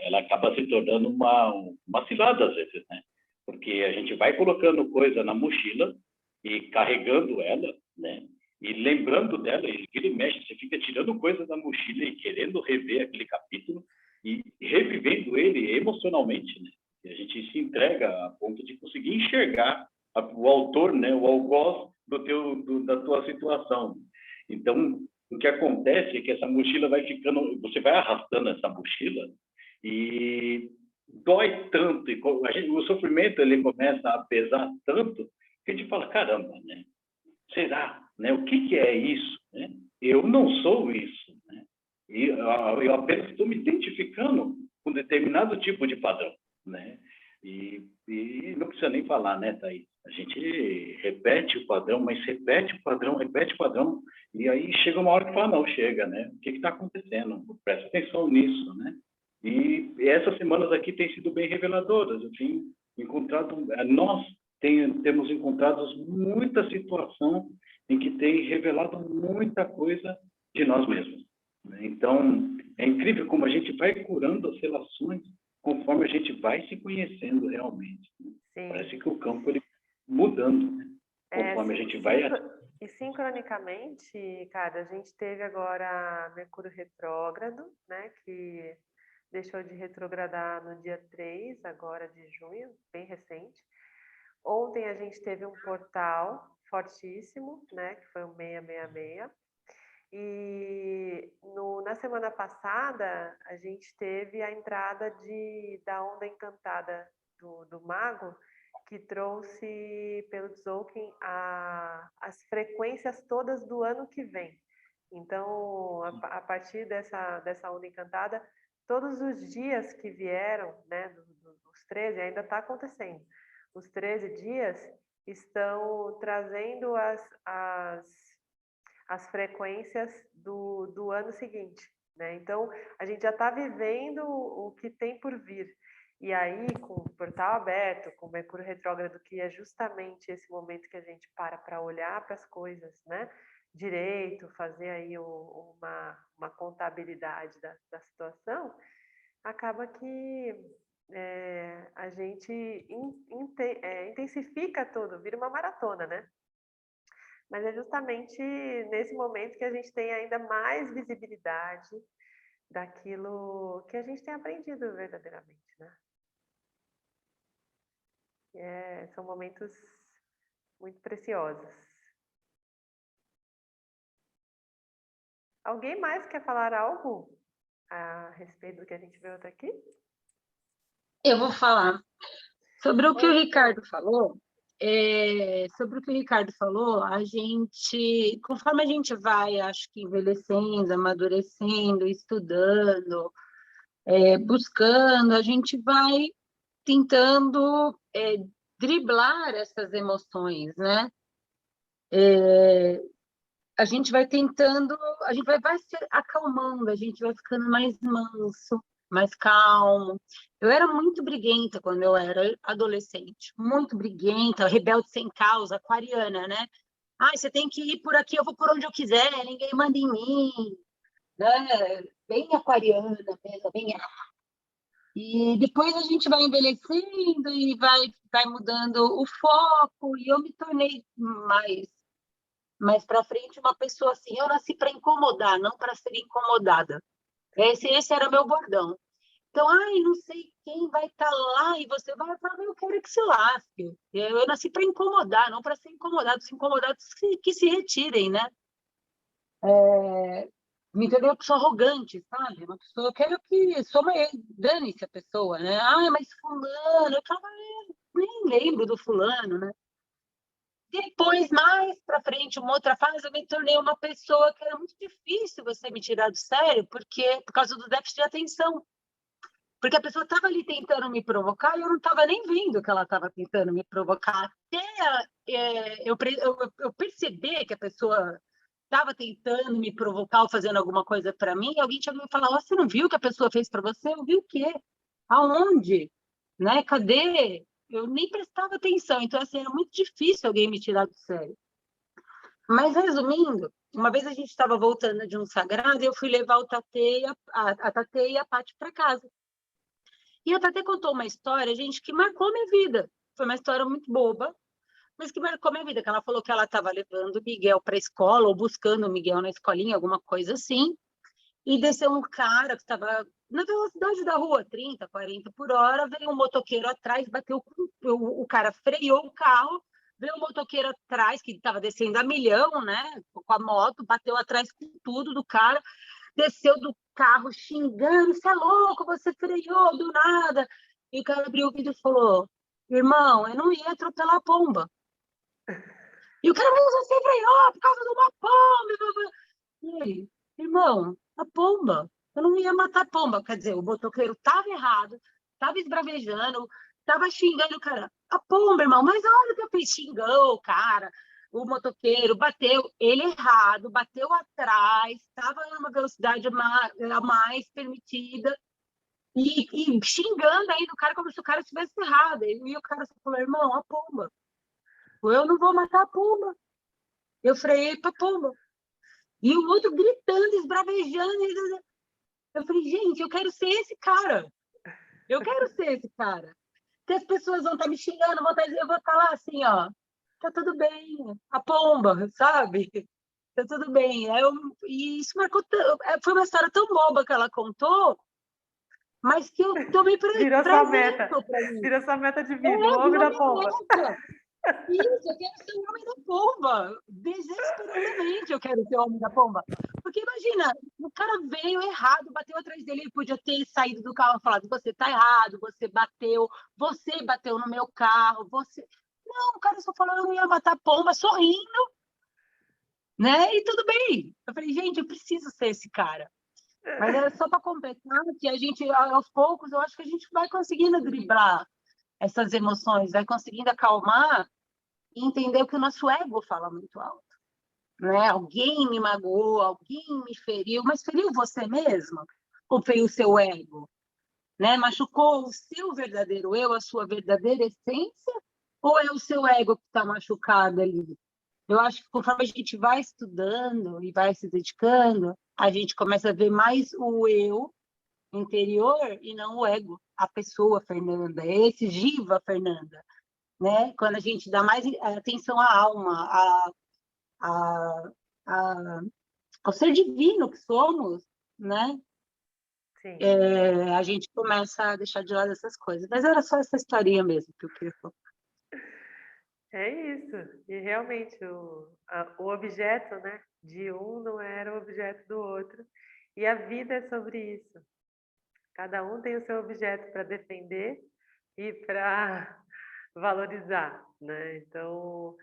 ela acaba se tornando uma cilada às vezes, né? Porque a gente vai colocando coisa na mochila e carregando ela, né? E lembrando dela, e vira e mexe, você fica tirando coisa da mochila e querendo rever aquele capítulo e revivendo ele emocionalmente, né? E a gente se entrega a ponto de conseguir enxergar o autor, né? O algoz da tua situação. Então, o que acontece é que essa mochila vai ficando, você vai arrastando essa mochila e dói tanto, e o sofrimento ele começa a pesar tanto que a gente fala, caramba, né? Será? Né? O que é isso? Né? Eu não sou isso. Né? E eu apenas estou me identificando com determinado tipo de padrão. Né? E não precisa nem falar, né, Thaís? A gente repete o padrão, mas repete o padrão, e aí chega uma hora que fala, não, chega, né? O que está acontecendo? Presta atenção nisso, né? E essas semanas aqui têm sido bem reveladoras. Eu tenho encontrado, nós temos encontrado muita situação em que tem revelado muita coisa de nós mesmos. Né? Então, é incrível como a gente vai curando as relações conforme a gente vai se conhecendo realmente. Né? Parece que o campo ele mudando, né? Conforme a gente vai... E sincronicamente, cara, a gente teve agora Mercúrio retrógrado, né, que deixou de retrogradar no dia 3 agora de junho, bem recente. Ontem a gente teve um portal fortíssimo, né, que foi o 666. E na semana passada a gente teve a entrada da onda encantada do Mago, que trouxe pelo Tzolk'in as frequências todas do ano que vem. Então, a partir dessa onda encantada, todos os dias que vieram, né, dos 13, ainda está acontecendo. Os 13 dias estão trazendo as frequências do ano seguinte, né? Então, a gente já está vivendo o que tem por vir. E aí, com o portal aberto, com o Mercúrio retrógrado, que é justamente esse momento que a gente para olhar para as coisas, né? Direito, fazer aí uma contabilidade da situação, acaba que a gente intensifica tudo, vira uma maratona, né? Mas é justamente nesse momento que a gente tem ainda mais visibilidade daquilo que a gente tem aprendido verdadeiramente, né? São momentos muito preciosos. Alguém mais quer falar algo a respeito do que a gente viu até aqui? Eu vou falar sobre o que o Ricardo falou. Sobre o que o Ricardo falou, a gente, conforme a gente vai, acho que envelhecendo, amadurecendo, estudando, buscando, a gente vai tentando driblar essas emoções, né? A gente vai tentando, a gente vai se acalmando, a gente vai ficando mais manso, mais calmo. Eu era muito briguenta quando eu era adolescente, muito briguenta, rebelde sem causa, aquariana, né? Ah, você tem que ir por aqui, eu vou por onde eu quiser, ninguém manda em mim, né? Bem aquariana mesmo, bem... E depois a gente vai envelhecendo e vai mudando o foco, e eu me tornei mais para frente uma pessoa assim, eu nasci para incomodar, não para ser incomodada. Esse era meu bordão. Então, ai, não sei quem vai estar lá, e você vai falar, eu quero que se lasque. Eu nasci para incomodar, não para ser incomodado. Os incomodados que se retirem, né? Me entendeu? Uma pessoa arrogante, sabe? Uma pessoa, eu quero que... Dane-se a pessoa, né? Ai, mas fulano... Eu falava, nem lembro do fulano, né? Depois, mais para frente, uma outra fase, eu me tornei uma pessoa que era muito difícil você me tirar do sério, por causa do déficit de atenção. Porque a pessoa estava ali tentando me provocar e eu não estava nem vendo que ela estava tentando me provocar. Até eu perceber que a pessoa estava tentando me provocar ou fazendo alguma coisa para mim, e alguém tinha me falar, você não viu o que a pessoa fez para você? Eu vi o quê? Aonde? Né? Cadê? Eu nem prestava atenção. Então, assim, era muito difícil alguém me tirar do sério. Mas, resumindo, uma vez a gente estava voltando de um sagrado e eu fui levar o Tatê a Tatê e a Paty para casa. E a Tatê contou uma história, gente, que marcou minha vida. Foi uma história muito boba, mas que marcou minha vida. Que ela falou que ela estava levando o Miguel para a escola, ou buscando o Miguel na escolinha, alguma coisa assim. E desceu um cara que estava na velocidade da rua, 30, 40 por hora, veio um motoqueiro atrás, bateu o cara freou o carro, veio um motoqueiro atrás, que estava descendo a milhão, né, com a moto, bateu atrás com tudo do cara, desceu do carro xingando, você é louco, você freou do nada. E o cara abriu o vidro e falou, irmão, eu não ia atropelar a pomba. E o cara falou, você freou por causa de uma pomba. E aí, irmão, a pomba, eu não ia matar a pomba. Quer dizer, o motoqueiro estava errado, estava esbravejando, estava xingando o cara. A pomba, irmão, mas olha o que eu fiz, xingou o cara, o motoqueiro, bateu ele errado, bateu atrás, estava numa velocidade a mais permitida, e xingando aí do cara como se o cara estivesse errado. E o cara falou, irmão, a pomba. Eu não vou matar a pomba. Eu freiei para a pomba. E o outro gritando, esbravejando. Eu falei, gente, eu quero ser esse cara. Eu quero ser esse cara. Que as pessoas vão estar me xingando, eu vou estar lá assim, ó. Tá tudo bem, a pomba, sabe? Tá tudo bem. E isso marcou. Foi uma história tão boba que ela contou, mas que eu tomei pra Virou sua meta. pra mim. Virou sua meta de vida, o homem da pomba. Isso, eu quero ser o homem da pomba. Desesperadamente eu quero ser o homem da pomba. Porque imagina, o cara veio errado, bateu atrás dele, ele podia ter saído do carro e falado, você tá errado, você bateu no meu carro, você... Não, o cara só falou, eu não ia matar pomba, sorrindo, né? E tudo bem. Eu falei, gente, eu preciso ser esse cara. Mas era só para completar que a gente, aos poucos, eu acho que a gente vai conseguindo driblar essas emoções, vai conseguindo acalmar e entender que o nosso ego fala muito alto. Né? Alguém me magoou, alguém me feriu, mas feriu você mesmo? Ou feriu o seu ego? Né? Machucou o seu verdadeiro eu, a sua verdadeira essência? Ou é o seu ego que está machucado ali? Eu acho que conforme a gente vai estudando e vai se dedicando, a gente começa a ver mais o eu interior e não o ego, a pessoa Fernanda, esse Giva Fernanda, né? Quando a gente dá mais atenção à alma, a, a, ao ser divino que somos, né? Sim. A gente começa a deixar de lado essas coisas. Mas era só essa historinha mesmo que eu queria falar. É isso. E realmente o objeto, né, de um não era o objeto do outro. E a vida é sobre isso. Cada um tem o seu objeto para defender e para valorizar, né? Então,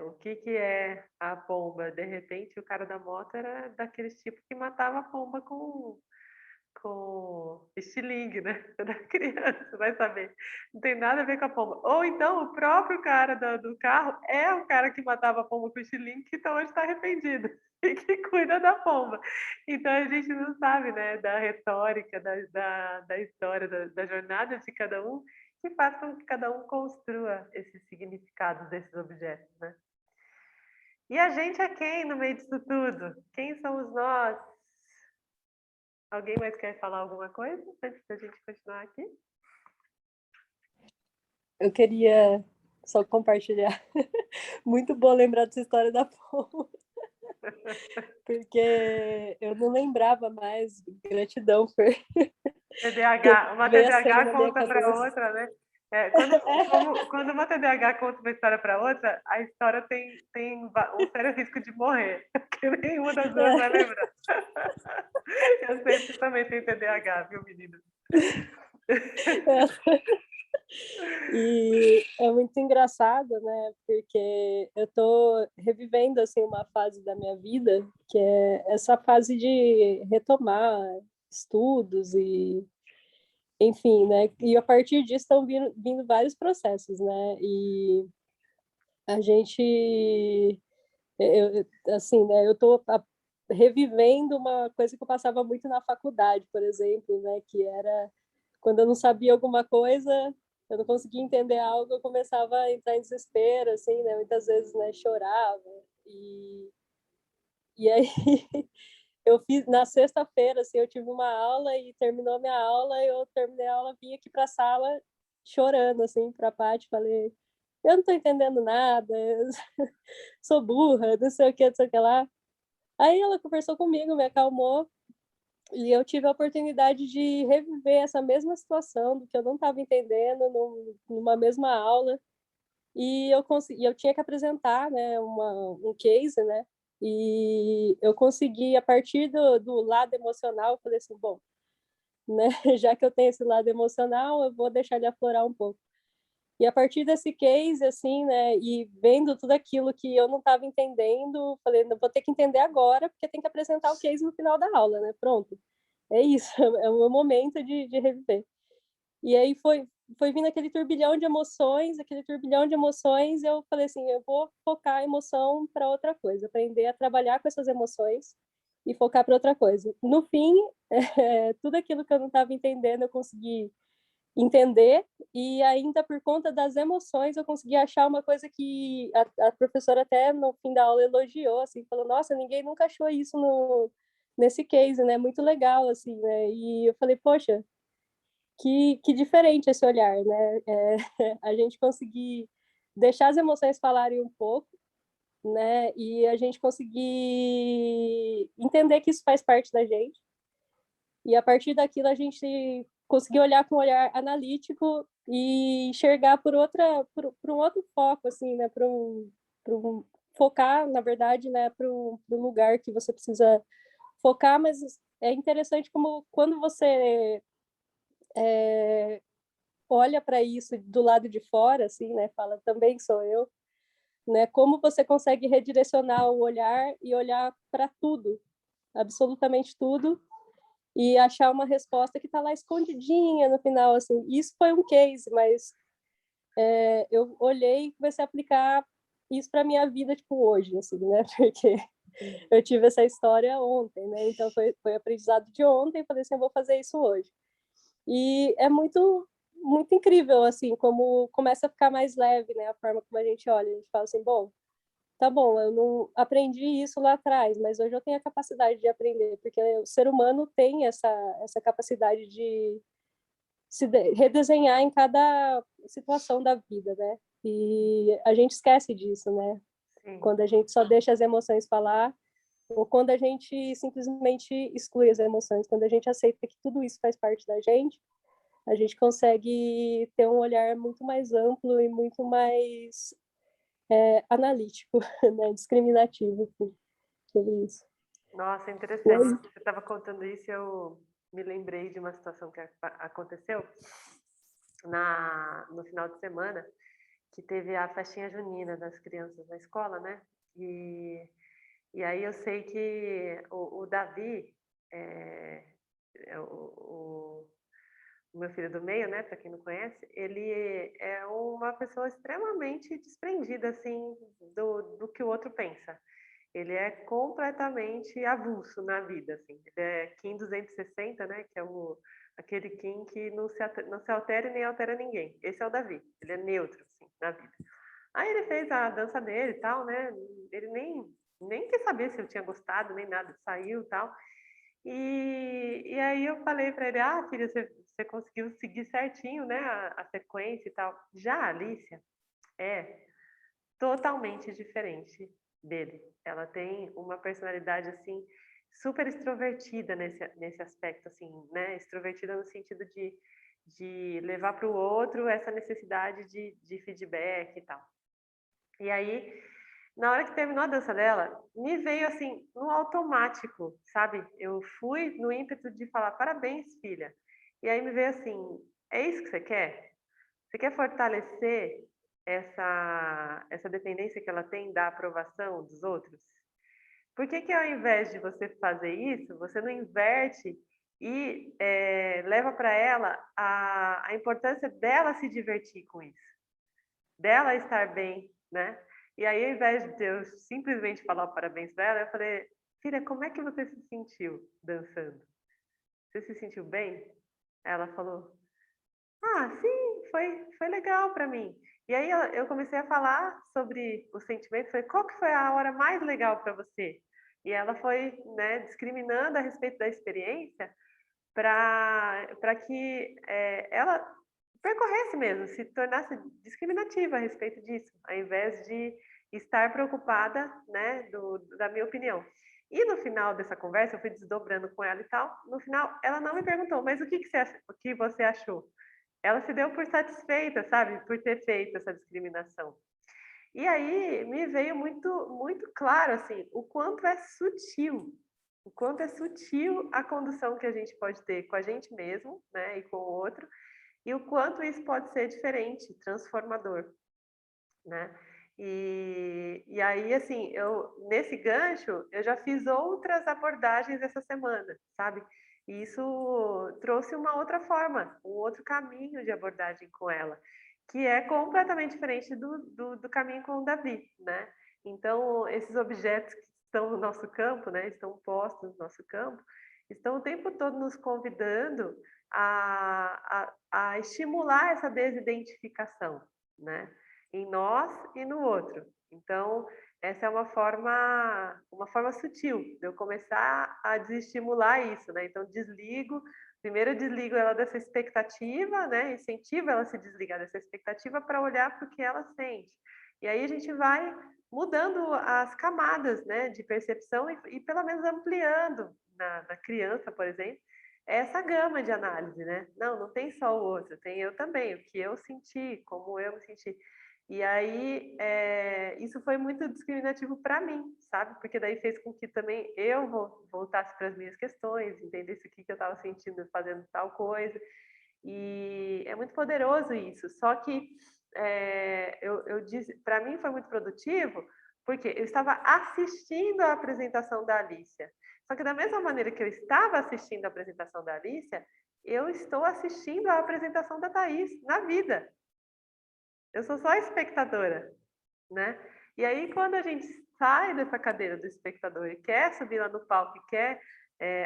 o que que é a pomba? De repente, o cara da moto era daqueles tipos que matava a pomba com estilingue, né? Da criança, vai saber. Não tem nada a ver com a pomba. Ou então, o próprio cara do carro é o cara que matava a pomba com estilingue, que então hoje está arrependido e que cuida da pomba. Então, a gente não sabe, né, da retórica, da história, da jornada de cada um, que faz com que cada um construa esses significados desses objetos, né? E a gente é quem no meio disso tudo? Quem somos nós? Alguém mais quer falar alguma coisa antes da gente continuar aqui? Eu queria só compartilhar. Muito bom lembrar dessa história da pomba. Porque eu não lembrava mais. Gratidão, Fer. TDAH, uma Veio a cena TDAH na minha conta para cabeça. outra, né? Quando uma TDAH conta uma história para outra, a história tem um sério risco de morrer, porque nenhuma das duas vai lembrar. Eu sei que também tem TDAH, viu, menina? E é muito engraçado, né? Porque eu tô revivendo assim uma fase da minha vida, que é essa fase de retomar estudos e enfim, né? E a partir disso estão vindo vários processos, né? E a gente assim, né? Eu tô revivendo uma coisa que eu passava muito na faculdade, por exemplo, né? Que era quando eu não sabia alguma coisa, eu não conseguia entender algo, eu começava a entrar em desespero, assim, né? Muitas vezes, né? Chorava e aí eu fiz na sexta-feira, assim, eu tive uma aula e terminou minha aula, eu terminei a aula, vim aqui para a sala chorando, assim, para a Paty, falei, eu não estou entendendo nada, sou burra, não sei o que lá. Aí ela conversou comigo, me acalmou, e eu tive a oportunidade de reviver essa mesma situação do que eu não estava entendendo numa mesma aula, e eu tinha que apresentar, né, um case, né, e eu consegui, a partir do lado emocional, eu falei assim, bom, né, já que eu tenho esse lado emocional, eu vou deixar ele aflorar um pouco. E a partir desse case, assim, né, e vendo tudo aquilo que eu não estava entendendo, falei, não vou ter que entender agora, porque tem que apresentar o case no final da aula, né, pronto. É isso, é o meu momento de reviver. E aí foi vindo aquele turbilhão de emoções, e eu falei assim, eu vou focar a emoção para outra coisa, aprender a trabalhar com essas emoções e focar para outra coisa. No fim, tudo aquilo que eu não estava entendendo, eu consegui entender, e ainda por conta das emoções, eu consegui achar uma coisa que a professora até no fim da aula elogiou, assim, falou, nossa, ninguém nunca achou isso nesse case, né, muito legal, assim, né, e eu falei, poxa, que diferente esse olhar, né? A gente conseguir deixar as emoções falarem um pouco, né? E a gente conseguir entender que isso faz parte da gente. E a partir daquilo a gente conseguir olhar com um olhar analítico e enxergar por um outro foco, assim, né? Por um focar, na verdade, né, para o lugar que você precisa focar, mas é interessante como quando você olha para isso do lado de fora, assim, né, fala, também sou eu, né, como você consegue redirecionar o olhar e olhar para tudo, absolutamente tudo, e achar uma resposta que está lá escondidinha no final, assim. Isso foi um case, mas eu olhei e comecei a aplicar isso para minha vida, tipo, hoje, assim, né, porque eu tive essa história ontem, né, então foi aprendizado de ontem, falei assim, eu vou fazer isso hoje. E é muito muito incrível, assim, como começa a ficar mais leve, né, a forma como a gente olha. A gente fala assim, bom, tá bom, eu não aprendi isso lá atrás, mas hoje eu tenho a capacidade de aprender, porque o ser humano tem essa capacidade de redesenhar em cada situação da vida, né? E a gente esquece disso, né? Sim. Quando a gente só deixa as emoções falar, ou quando a gente simplesmente exclui as emoções, quando a gente aceita que tudo isso faz parte da gente, a gente consegue ter um olhar muito mais amplo e muito mais analítico, né, discriminativo sobre isso. Nossa, interessante. Você estava contando isso e eu me lembrei de uma situação que aconteceu no final de semana, que teve a festinha junina das crianças na escola, né? E aí eu sei que o Davi, é o meu filho do meio, né, para quem não conhece, ele é uma pessoa extremamente desprendida, assim, do que o outro pensa. Ele é completamente avulso na vida, assim. Ele é Kim 260, né, que é aquele Kim que não se altera e nem altera ninguém. Esse é o Davi, ele é neutro, assim, na vida. Aí ele fez a dança dele e tal, né, ele nem quer saber se eu tinha gostado, nem nada, saiu e tal. E aí eu falei para ele, filha, você conseguiu seguir certinho, né, a sequência e tal. Já a Alicia é totalmente diferente dele. Ela tem uma personalidade, assim, super extrovertida nesse aspecto, assim, né, extrovertida no sentido de levar para o outro essa necessidade de feedback e tal. E aí, na hora que terminou a dança dela, me veio assim, no automático, sabe? Eu fui no ímpeto de falar parabéns, filha. E aí me veio assim, é isso que você quer? Você quer fortalecer essa dependência que ela tem da aprovação dos outros? Por que ao invés de você fazer isso, você não inverte e leva para ela a importância dela se divertir com isso? Dela estar bem, né? E aí, ao invés de eu simplesmente falar parabéns para ela, eu falei, filha, como é que você se sentiu dançando? Você se sentiu bem? Ela falou, sim, foi legal para mim. E aí eu comecei a falar sobre o sentimento, falei, qual que foi a hora mais legal para você? E ela foi, né, discriminando a respeito da experiência para que ela percorresse mesmo, se tornasse discriminativa a respeito disso, ao invés de estar preocupada, né, da minha opinião. E no final dessa conversa, eu fui desdobrando com ela e tal, no final ela não me perguntou, mas o que você achou? Ela se deu por satisfeita, sabe, por ter feito essa discriminação. E aí me veio muito, muito claro, assim, o quanto é sutil a condução que a gente pode ter com a gente mesmo, né, e com o outro, e o quanto isso pode ser diferente, transformador, né? E aí, assim, nesse gancho, eu já fiz outras abordagens essa semana, sabe? E isso trouxe uma outra forma, um outro caminho de abordagem com ela, que é completamente diferente do caminho com o Davi, né? Então, esses objetos que estão no nosso campo, né, estão postos no nosso campo, estão o tempo todo nos convidando a estimular essa desidentificação, né? Em nós e no outro. Então, essa é uma forma sutil de eu começar a desestimular isso, né? Então, primeiro eu desligo ela dessa expectativa, né? Incentivo ela a se desligar dessa expectativa para olhar para o que ela sente. E aí a gente vai mudando as camadas, né, de percepção e pelo menos ampliando na criança, por exemplo, essa gama de análise, né? Não tem só o outro, tem eu também, o que eu senti, como eu me senti. E aí, isso foi muito discriminativo para mim, sabe? Porque daí fez com que também eu voltasse para as minhas questões, entendesse o que eu estava sentindo fazendo tal coisa. E é muito poderoso isso. Só que eu disse, para mim foi muito produtivo, porque eu estava assistindo a apresentação da Alicia. Só que da mesma maneira que eu estava assistindo a apresentação da Alicia, eu estou assistindo a apresentação da Thaís na vida. Eu sou só espectadora, né? E aí, quando a gente sai dessa cadeira do espectador e quer subir lá no palco e quer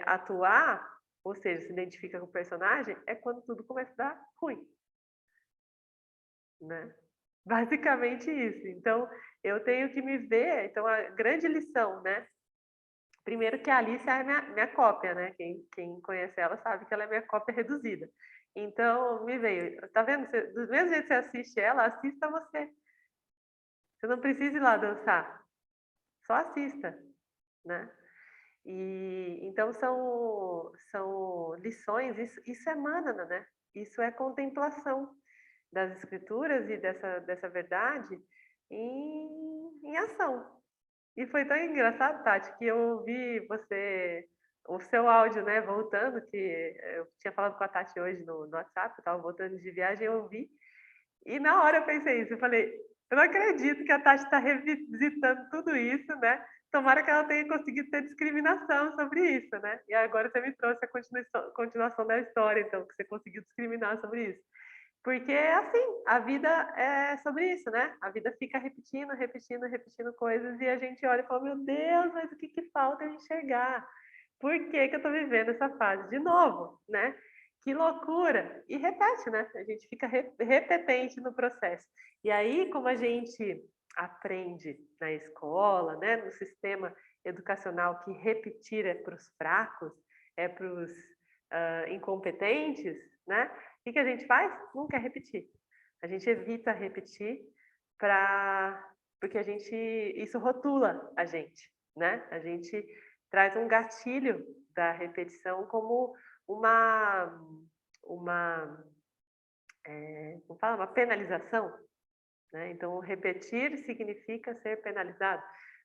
atuar, ou seja, se identifica com o personagem, é quando tudo começa a dar ruim, né? Basicamente isso. Então, eu tenho que me ver. Então, a grande lição, né? Primeiro que a Alice é minha cópia, né? Quem conhece ela sabe que ela é minha cópia reduzida. Então, me veio. Tá vendo? Do mesmo jeito que você assiste ela, assista você. Você não precisa ir lá dançar. Só assista, né? E então são lições, isso é Manana, né? Isso é contemplação das escrituras e dessa verdade em ação. E foi tão engraçado, Tati, que eu ouvi o seu áudio, né, voltando, que eu tinha falado com a Tati hoje no WhatsApp, eu estava voltando de viagem, eu ouvi, e na hora eu pensei isso, eu falei, eu não acredito que a Tati está revisitando tudo isso, né? Tomara que ela tenha conseguido ter discriminação sobre isso, né? E agora você me trouxe a continuação da história, então, que você conseguiu discriminar sobre isso. Porque, assim, a vida é sobre isso, né? A vida fica repetindo, repetindo, repetindo coisas e a gente olha e fala, meu Deus, mas o que falta eu enxergar? Por que eu estou vivendo essa fase de novo, né? Que loucura! E repete, né? A gente fica repetente no processo. E aí, como a gente aprende na escola, né? No sistema educacional que repetir é para os fracos, é para os incompetentes, né? O que a gente faz? Não quer repetir. A gente evita repetir porque isso rotula a gente, né? A gente traz um gatilho da repetição como uma penalização, né? Então, repetir significa ser penalizado.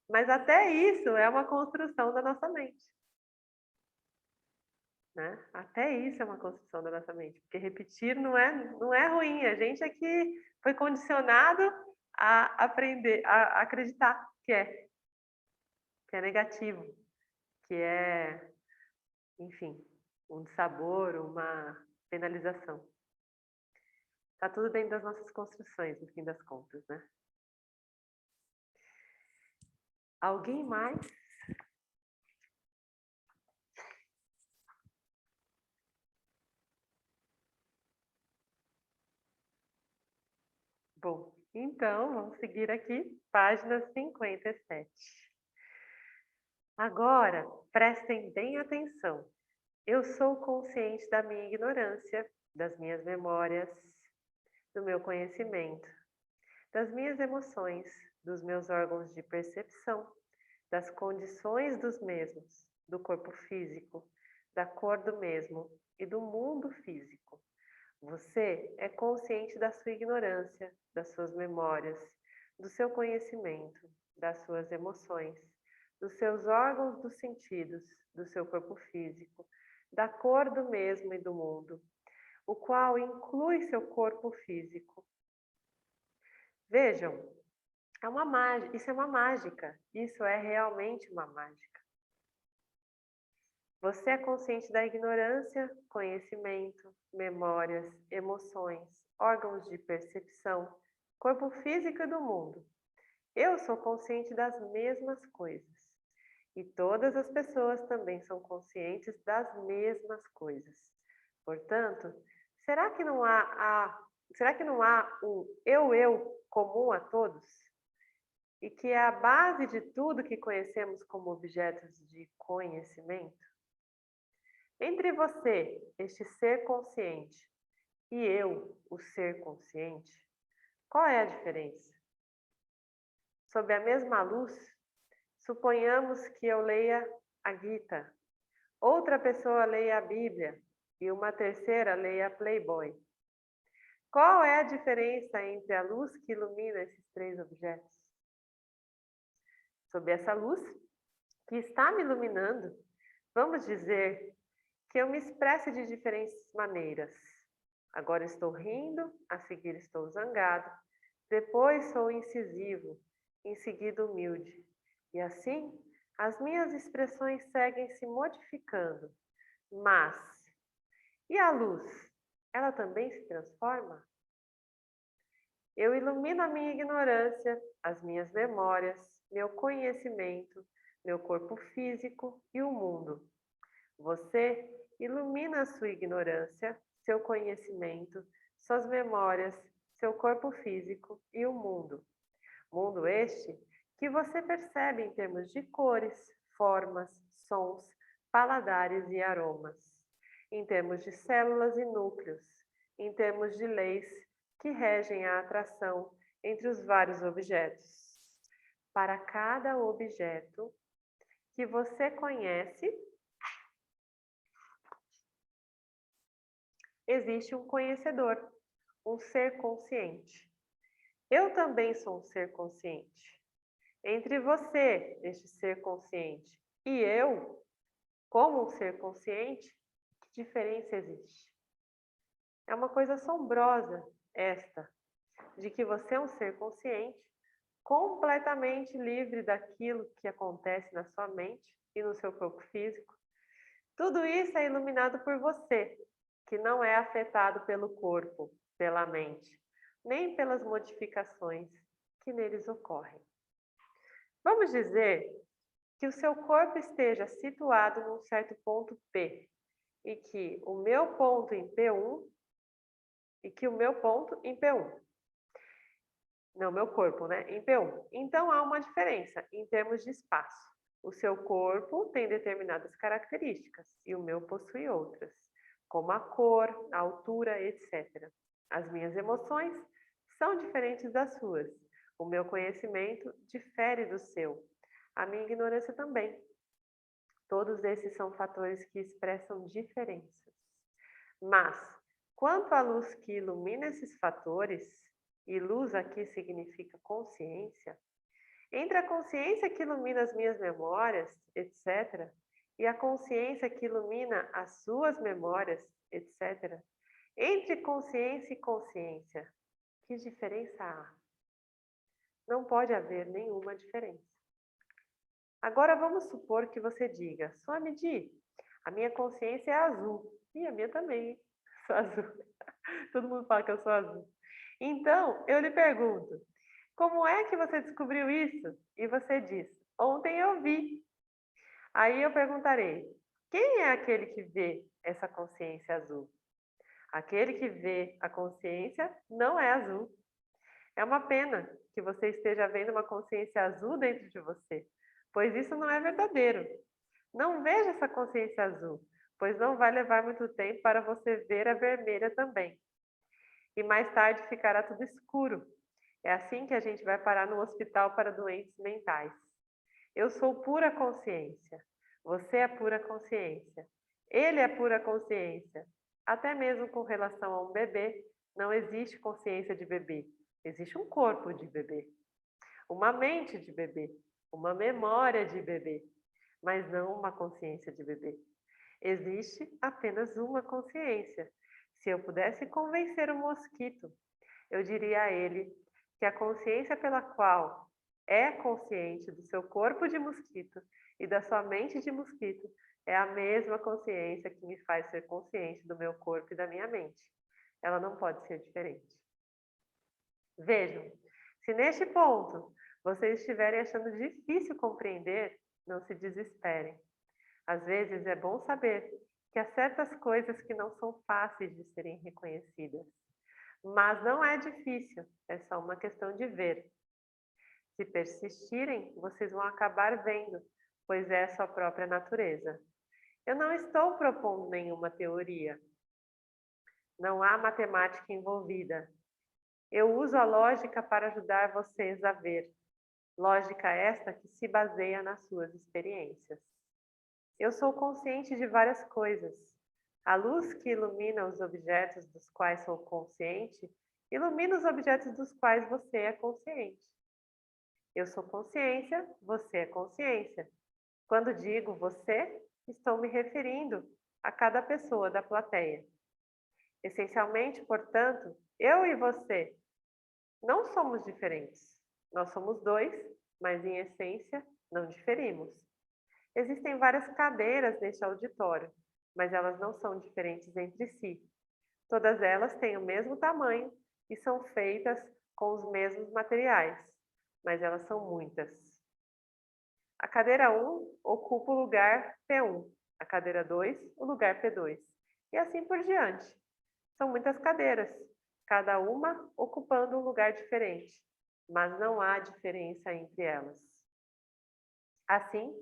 Mas até isso é uma construção da nossa mente. Né? Até isso é uma construção da nossa mente, porque repetir não é ruim, a gente é que foi condicionado a aprender, a acreditar que é negativo, que é, enfim, um dissabor, uma penalização. Tá tudo dentro das nossas construções, no fim das contas, né? Alguém mais? Bom, então, vamos seguir aqui, página 57. Agora, prestem bem atenção. Eu sou consciente da minha ignorância, das minhas memórias, do meu conhecimento, das minhas emoções, dos meus órgãos de percepção, das condições dos mesmos, do corpo físico, da cor do mesmo e do mundo físico. Você é consciente da sua ignorância, das suas memórias, do seu conhecimento, das suas emoções, dos seus órgãos dos sentidos, do seu corpo físico, da cor do mesmo e do mundo, o qual inclui seu corpo físico. Vejam, isso é uma mágica, isso é realmente uma mágica. Você é consciente da ignorância, conhecimento, memórias, emoções, órgãos de percepção, corpo físico e do mundo. Eu sou consciente das mesmas coisas. E todas as pessoas também são conscientes das mesmas coisas. Portanto, será que não há um eu comum a todos? E que é a base de tudo que conhecemos como objetos de conhecimento? Entre você, este ser consciente, e eu, o ser consciente, qual é a diferença? Sob a mesma luz, suponhamos que eu leia a Gita, outra pessoa leia a Bíblia e uma terceira leia a Playboy. Qual é a diferença entre a luz que ilumina esses três objetos? Sob essa luz que está me iluminando, vamos dizer que eu me expresso de diferentes maneiras. Agora estou rindo, a seguir estou zangado, depois sou incisivo, em seguida humilde. E assim, as minhas expressões seguem se modificando. Mas, e a luz? Ela também se transforma? Eu ilumino a minha ignorância, as minhas memórias, meu conhecimento, meu corpo físico e o mundo. Você ilumina a sua ignorância, seu conhecimento, suas memórias, seu corpo físico e o mundo. Mundo este que você percebe em termos de cores, formas, sons, paladares e aromas, em termos de células e núcleos, em termos de leis que regem a atração entre os vários objetos. Para cada objeto que você conhece, existe um conhecedor, um ser consciente. Eu também sou um ser consciente. Entre você, este ser consciente, e eu, como um ser consciente, que diferença existe? É uma coisa assombrosa esta, de que você é um ser consciente, completamente livre daquilo que acontece na sua mente e no seu corpo físico. Tudo isso é iluminado por você, que não é afetado pelo corpo, pela mente, nem pelas modificações que neles ocorrem. Vamos dizer que o seu corpo esteja situado num certo ponto P e que o meu ponto em P1 e que o meu ponto em P1. Não, meu corpo, né? Em P1. Então há uma diferença em termos de espaço. O seu corpo tem determinadas características e o meu possui outras, como a cor, a altura, etc. As minhas emoções são diferentes das suas. O meu conhecimento difere do seu. A minha ignorância também. Todos esses são fatores que expressam diferenças. Mas, quanto à luz que ilumina esses fatores, e luz aqui significa consciência, entre a consciência que ilumina as minhas memórias, etc., e a consciência que ilumina as suas memórias, etc., entre consciência e consciência, que diferença há? Não pode haver nenhuma diferença. Agora vamos supor que você diga, Swamiji, a minha consciência é azul. E a minha também, sou azul. Todo mundo fala que eu sou azul. Então, eu lhe pergunto, como é que você descobriu isso? E você diz, ontem eu vi. Aí eu perguntarei, quem é aquele que vê essa consciência azul? Aquele que vê a consciência não é azul. É uma pena que você esteja vendo uma consciência azul dentro de você, pois isso não é verdadeiro. Não veja essa consciência azul, pois não vai levar muito tempo para você ver a vermelha também. E mais tarde ficará tudo escuro. É assim que a gente vai parar no hospital para doentes mentais. Eu sou pura consciência. Você é pura consciência. Ele é pura consciência. Até mesmo com relação a um bebê, não existe consciência de bebê. Existe um corpo de bebê, uma mente de bebê, uma memória de bebê, mas não uma consciência de bebê. Existe apenas uma consciência. Se eu pudesse convencer o mosquito, eu diria a ele que a consciência pela qual é consciente do seu corpo de mosquito e da sua mente de mosquito é a mesma consciência que me faz ser consciente do meu corpo e da minha mente. Ela não pode ser diferente. Vejam, se neste ponto vocês estiverem achando difícil compreender, não se desesperem. Às vezes é bom saber que há certas coisas que não são fáceis de serem reconhecidas. Mas não é difícil, é só uma questão de ver. Se persistirem, vocês vão acabar vendo, pois é a sua própria natureza. Eu não estou propondo nenhuma teoria. Não há matemática envolvida. Eu uso a lógica para ajudar vocês a ver. Lógica esta que se baseia nas suas experiências. Eu sou consciente de várias coisas. A luz que ilumina os objetos dos quais sou consciente Ilumina os objetos dos quais você é consciente. Eu sou consciência, você é consciência. Quando digo você, estou me referindo a cada pessoa da plateia. Essencialmente, portanto, eu e você não somos diferentes. Nós somos dois, mas em essência não diferimos. Existem várias cadeiras neste auditório, mas elas não são diferentes entre si. Todas elas têm o mesmo tamanho e são feitas com os mesmos materiais, mas elas são muitas. A cadeira 1 ocupa o lugar P1, a cadeira 2 o lugar P2, e assim por diante. São muitas cadeiras, cada uma ocupando um lugar diferente, mas não há diferença entre elas. Assim,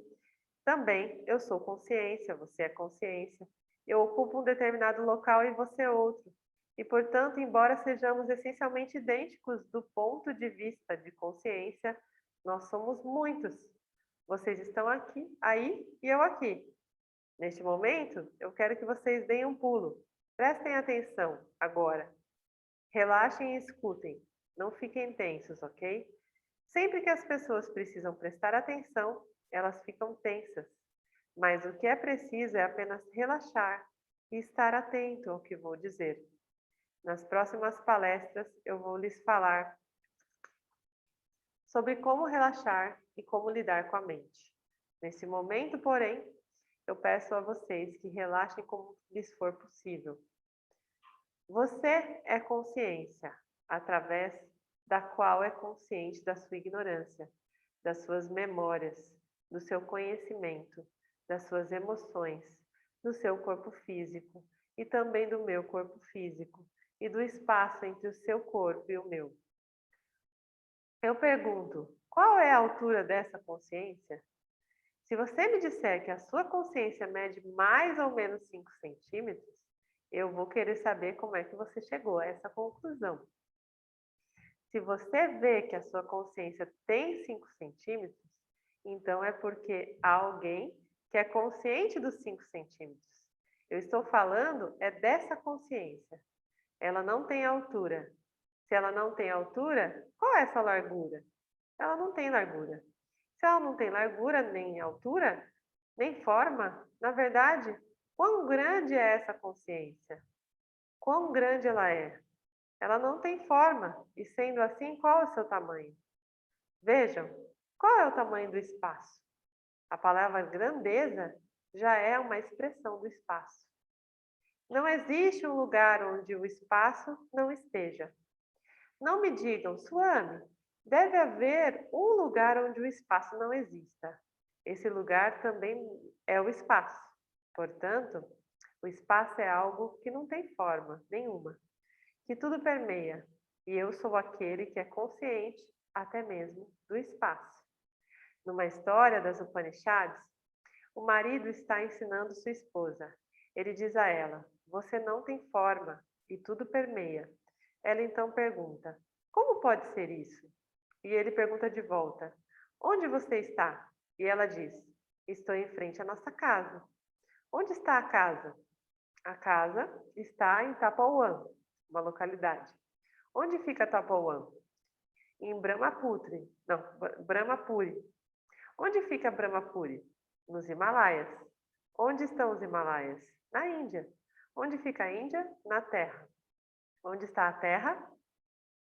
também eu sou consciência, você é consciência. Eu ocupo um determinado local e você outro. E, portanto, embora sejamos essencialmente idênticos do ponto de vista de consciência, nós somos muitos. Vocês estão aqui, aí e eu aqui. Neste momento, eu quero que vocês deem um pulo. Prestem atenção agora. Relaxem e escutem. Não fiquem tensos, ok? Sempre que as pessoas precisam prestar atenção, elas ficam tensas. Mas o que é preciso é apenas relaxar e estar atento ao que vou dizer. Nas próximas palestras, eu vou lhes falar sobre como relaxar e como lidar com a mente. Nesse momento, porém, eu peço a vocês que relaxem como lhes for possível. Você é consciência, através da qual é consciente da sua ignorância, das suas memórias, do seu conhecimento, das suas emoções, do seu corpo físico e também do meu corpo físico e do espaço entre o seu corpo e o meu. Eu pergunto, qual é a altura dessa consciência? Se você me disser que a sua consciência mede mais ou menos 5 centímetros, eu vou querer saber como é que você chegou a essa conclusão. Se você vê que a sua consciência tem 5 centímetros, então é porque há alguém que é consciente dos 5 centímetros. Eu estou falando é dessa consciência. Ela não tem altura. Se ela não tem altura, qual é essa largura? Ela não tem largura. Se ela não tem largura, nem altura, nem forma, na verdade, quão grande é essa consciência? Quão grande ela é? Ela não tem forma, e sendo assim, qual é o seu tamanho? Vejam, qual é o tamanho do espaço? A palavra grandeza já é uma expressão do espaço. Não existe um lugar onde o espaço não esteja. Não me digam, Suame, deve haver um lugar onde o espaço não exista. Esse lugar também é o espaço. Portanto, o espaço é algo que não tem forma nenhuma, que tudo permeia. E eu sou aquele que é consciente até mesmo do espaço. Numa história das Upanishads, o marido está ensinando sua esposa. Ele diz a ela, você não tem forma e tudo permeia. Ela então pergunta, como pode ser isso? E ele pergunta de volta, onde você está? E ela diz, estou em frente à nossa casa. Onde está a casa? A casa está em Tapauã, uma localidade. Onde fica Tapauã? Em Brahmapuri. Onde fica Brahmapuri? Nos Himalaias. Onde estão os Himalaias? Na Índia. Onde fica a Índia? Na Terra. Onde está a Terra?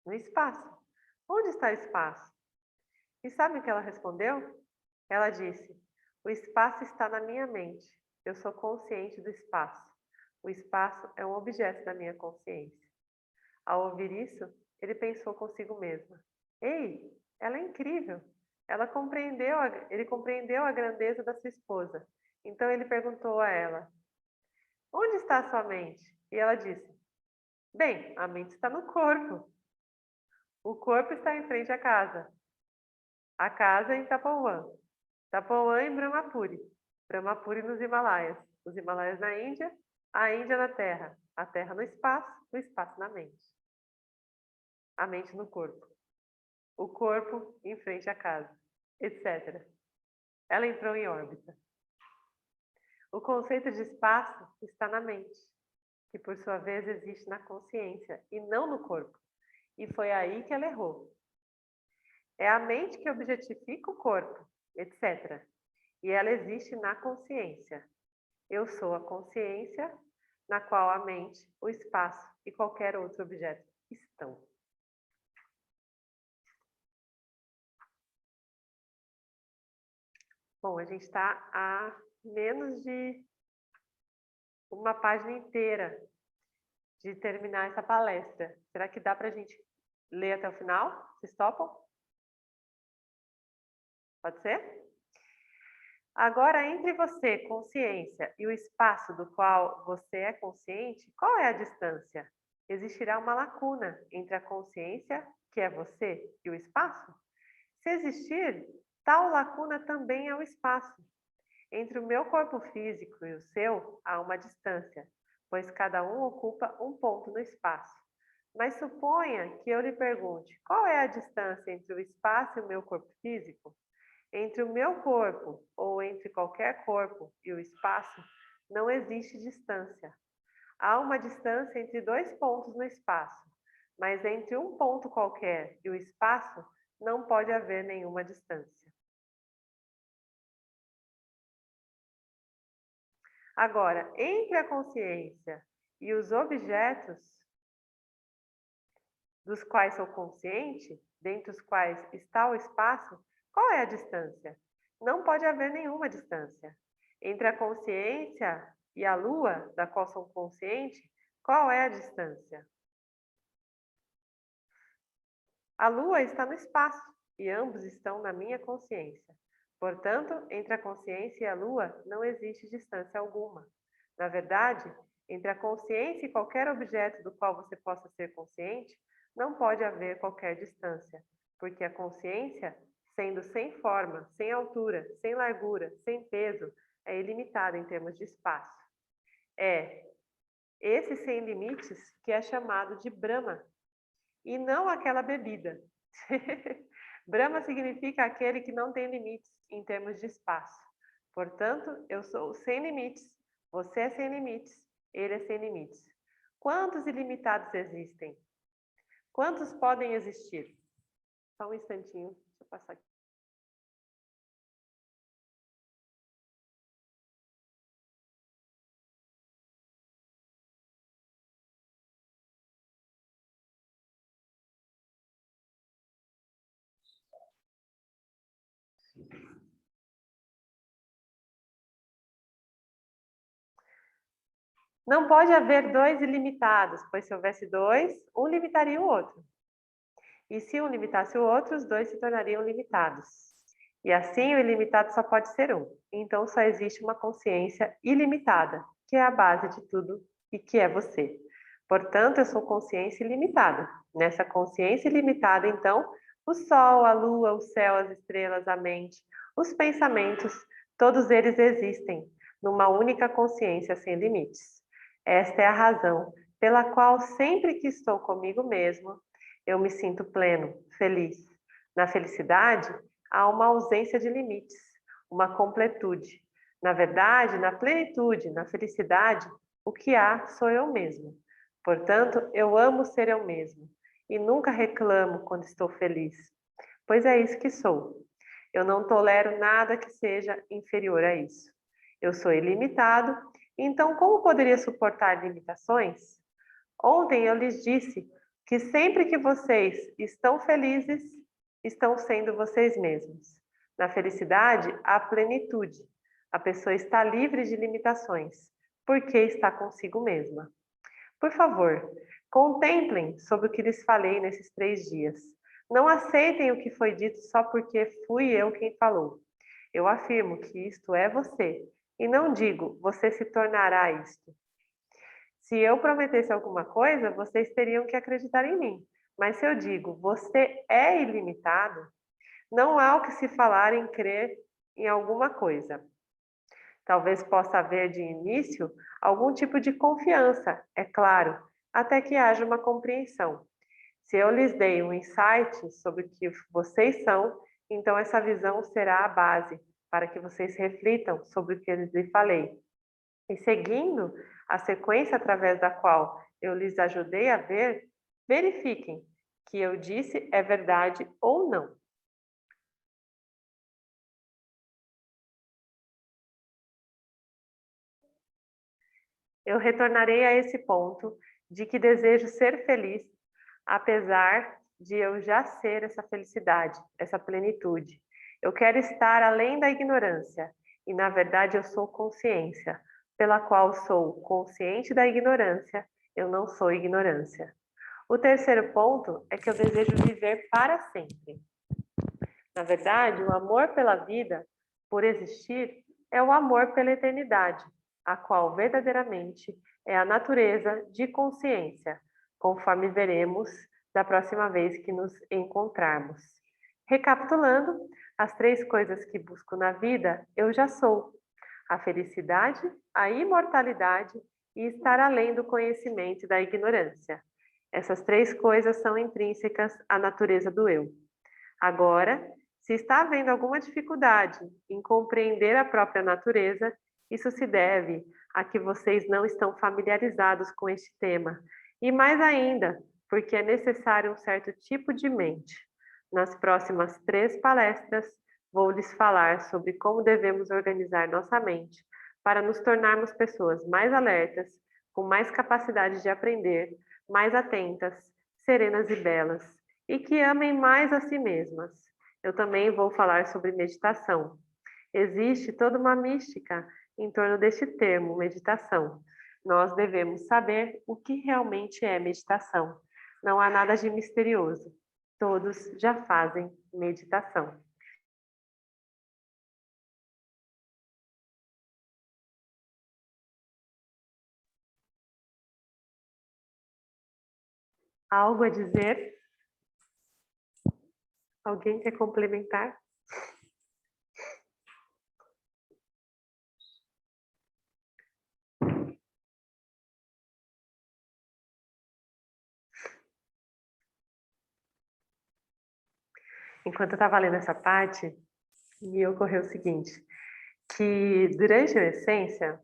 No espaço. Onde está o espaço? E sabe o que ela respondeu? Ela disse, o espaço está na minha mente. Eu sou consciente do espaço. O espaço é um objeto da minha consciência. Ao ouvir isso, ele pensou consigo mesmo. Ei, ela é incrível. Ele compreendeu a grandeza da sua esposa. Então ele perguntou a ela, onde está a sua mente? E ela disse, bem, a mente está no corpo. O corpo está em frente à casa. A casa é em Tapauã. Tapauã em Brahmapuri. Brahmapuri nos Himalaias. Os Himalaias na Índia, a Índia na Terra. A Terra no espaço, o espaço na mente. A mente no corpo. O corpo em frente à casa, etc. Ela entrou em órbita. O conceito de espaço está na mente, que por sua vez existe na consciência e não no corpo. E foi aí que ela errou. É a mente que objetifica o corpo, etc. E ela existe na consciência. Eu sou a consciência na qual a mente, o espaço e qualquer outro objeto estão. Bom, a gente está a menos de uma página inteira de terminar essa palestra. Será que dá para a gente ler até o final? Vocês topam? Pode ser? Agora, entre você, consciência, e o espaço do qual você é consciente, qual é a distância? Existirá uma lacuna entre a consciência, que é você, e o espaço? Se existir, tal lacuna também é o espaço. Entre o meu corpo físico e o seu, há uma distância, pois cada um ocupa um ponto no espaço. Mas suponha que eu lhe pergunte, qual é a distância entre o espaço e o meu corpo físico? Entre o meu corpo ou entre qualquer corpo e o espaço, não existe distância. Há uma distância entre dois pontos no espaço, mas entre um ponto qualquer e o espaço, não pode haver nenhuma distância. Agora, entre a consciência e os objetos dos quais sou consciente, dentre os quais está o espaço, qual é a distância? Não pode haver nenhuma distância. Entre a consciência e a lua, da qual sou consciente, qual é a distância? A lua está no espaço e ambos estão na minha consciência. Portanto, entre a consciência e a lua não existe distância alguma. Na verdade, entre a consciência e qualquer objeto do qual você possa ser consciente, não pode haver qualquer distância, porque a consciência, sendo sem forma, sem altura, sem largura, sem peso, é ilimitada em termos de espaço. É esse sem limites que é chamado de Brahma, e não aquela bebida. Brahma significa aquele que não tem limites em termos de espaço. Portanto, eu sou sem limites, você é sem limites, ele é sem limites. Quantos ilimitados existem? Quantos podem existir? Só um instantinho, deixa eu passar aqui. Não pode haver dois ilimitados, pois se houvesse dois, um limitaria o outro. E se um limitasse o outro, os dois se tornariam limitados. E assim o ilimitado só pode ser um. Então só existe uma consciência ilimitada, que é a base de tudo e que é você. Portanto, eu sou consciência ilimitada. Nessa consciência ilimitada, então, o sol, a lua, o céu, as estrelas, a mente, os pensamentos, todos eles existem numa única consciência sem limites. Esta é a razão pela qual sempre que estou comigo mesmo, eu me sinto pleno, feliz. Na felicidade, há uma ausência de limites, uma completude. Na verdade, na plenitude, na felicidade, o que há sou eu mesmo. Portanto, eu amo ser eu mesmo e nunca reclamo quando estou feliz, pois é isso que sou. Eu não tolero nada que seja inferior a isso. Eu sou ilimitado, então como poderia suportar limitações? Ontem eu lhes disse que sempre que vocês estão felizes, estão sendo vocês mesmos. Na felicidade, há plenitude. A pessoa está livre de limitações, porque está consigo mesma. Por favor, contemplem sobre o que lhes falei nesses 3 dias. Não aceitem o que foi dito só porque fui eu quem falou. Eu afirmo que isto é você, e não digo, você se tornará isto. Se eu prometesse alguma coisa, vocês teriam que acreditar em mim. Mas se eu digo, você é ilimitado, não há o que se falar em crer em alguma coisa. Talvez possa haver de início algum tipo de confiança, é claro, até que haja uma compreensão. Se eu lhes dei um insight sobre o que vocês são, então essa visão será a base para que vocês reflitam sobre o que eu lhes falei. E seguindo a sequência através da qual eu lhes ajudei a ver, verifiquem que eu disse é verdade ou não. Eu retornarei a esse ponto de que desejo ser feliz, apesar de eu já ser essa felicidade, essa plenitude. Eu quero estar além da ignorância, e na verdade eu sou consciência, pela qual sou consciente da ignorância, eu não sou ignorância. O terceiro ponto é que eu desejo viver para sempre. Na verdade, o amor pela vida, por existir, é o amor pela eternidade, a qual verdadeiramente é a natureza de consciência, conforme veremos da próxima vez que nos encontrarmos. Recapitulando, as três coisas que busco na vida, eu já sou: a felicidade, a imortalidade e estar além do conhecimento e da ignorância. Essas três coisas são intrínsecas à natureza do eu. Agora, se está havendo alguma dificuldade em compreender a própria natureza, isso se deve a que vocês não estão familiarizados com este tema. E mais ainda, porque é necessário um certo tipo de mente. Nas próximas 3 palestras, vou lhes falar sobre como devemos organizar nossa mente para nos tornarmos pessoas mais alertas, com mais capacidade de aprender, mais atentas, serenas e belas, e que amem mais a si mesmas. Eu também vou falar sobre meditação. Existe toda uma mística em torno deste termo, meditação. Nós devemos saber o que realmente é meditação. Não há nada de misterioso. Todos já fazem meditação. Algo a dizer? Alguém quer complementar? Enquanto eu estava lendo essa parte, me ocorreu o seguinte, que durante a essência,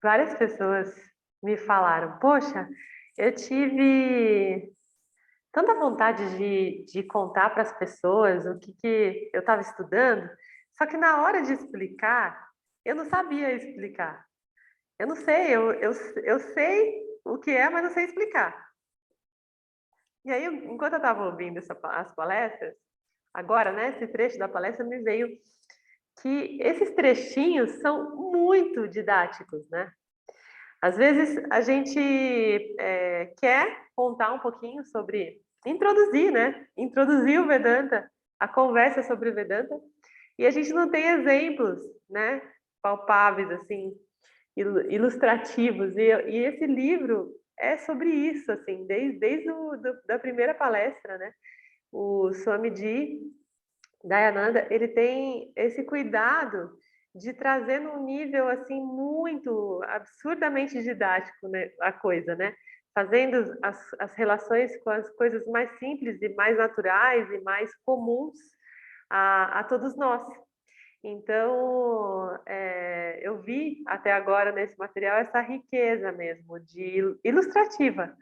várias pessoas me falaram: poxa, eu tive tanta vontade de contar para as pessoas o que eu estava estudando, só que na hora de explicar, eu não sabia explicar. Eu não sei, eu sei o que é, mas não sei explicar. E aí, enquanto eu estava ouvindo as palestras, agora, né, esse trecho da palestra me veio que esses trechinhos são muito didáticos, né? Às vezes a gente quer contar um pouquinho sobre, introduzir, né? Introduzir o Vedanta, a conversa sobre o Vedanta, e a gente não tem exemplos, né? Palpáveis, assim, ilustrativos. E esse livro é sobre isso, assim, desde da primeira palestra, né? O Swamiji Dayananda, ele tem esse cuidado de trazer num nível assim muito absurdamente didático, né, a coisa, né? Fazendo as relações com as coisas mais simples e mais naturais e mais comuns a todos nós. Então, eu vi até agora nesse material essa riqueza mesmo de ilustrativa.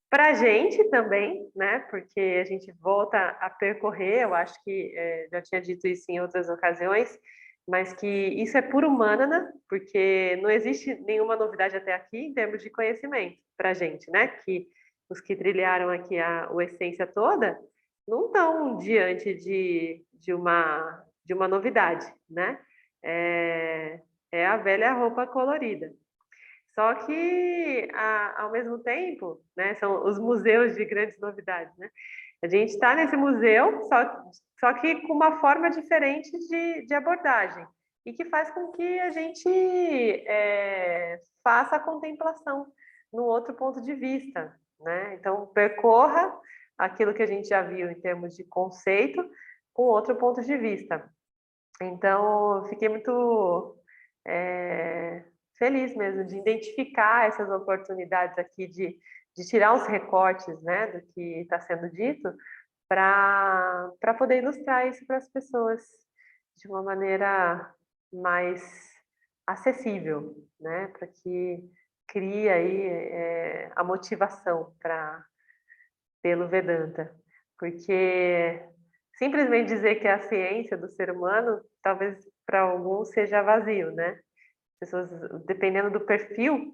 Para a gente também, né? Porque a gente volta a percorrer, eu acho que já tinha dito isso em outras ocasiões, mas que isso é puro humana, porque não existe nenhuma novidade até aqui em termos de conhecimento para a gente, né? Que os que trilharam aqui a essência toda não estão diante de uma novidade, né? É a velha roupa colorida. Só que, ao mesmo tempo, né, são os museus de grandes novidades, né? A gente está nesse museu, só que com uma forma diferente de abordagem, e que faz com que a gente faça a contemplação no outro ponto de vista, né? Então, percorra aquilo que a gente já viu em termos de conceito com outro ponto de vista. Então, fiquei muito feliz mesmo de identificar essas oportunidades aqui de tirar os recortes, né, do que está sendo dito, para poder ilustrar isso para as pessoas de uma maneira mais acessível, né, para que crie aí a motivação pelo Vedanta. porque simplesmente dizer que é a ciência do ser humano, talvez para alguns seja vazio, né? Pessoas, dependendo do perfil,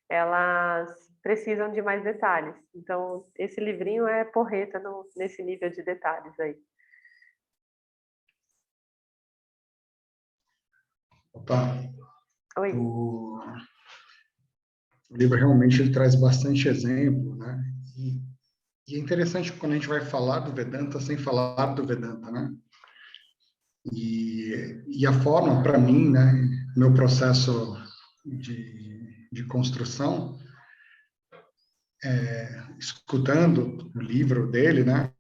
elas precisam de mais detalhes. Então, esse livrinho é porreta nesse nível de detalhes aí. Tá. Oi. O livro realmente ele traz bastante exemplo, né? E é interessante quando a gente vai falar do Vedanta sem falar do Vedanta, né? E a forma, para mim, né, meu processo de construção, escutando o livro dele, né,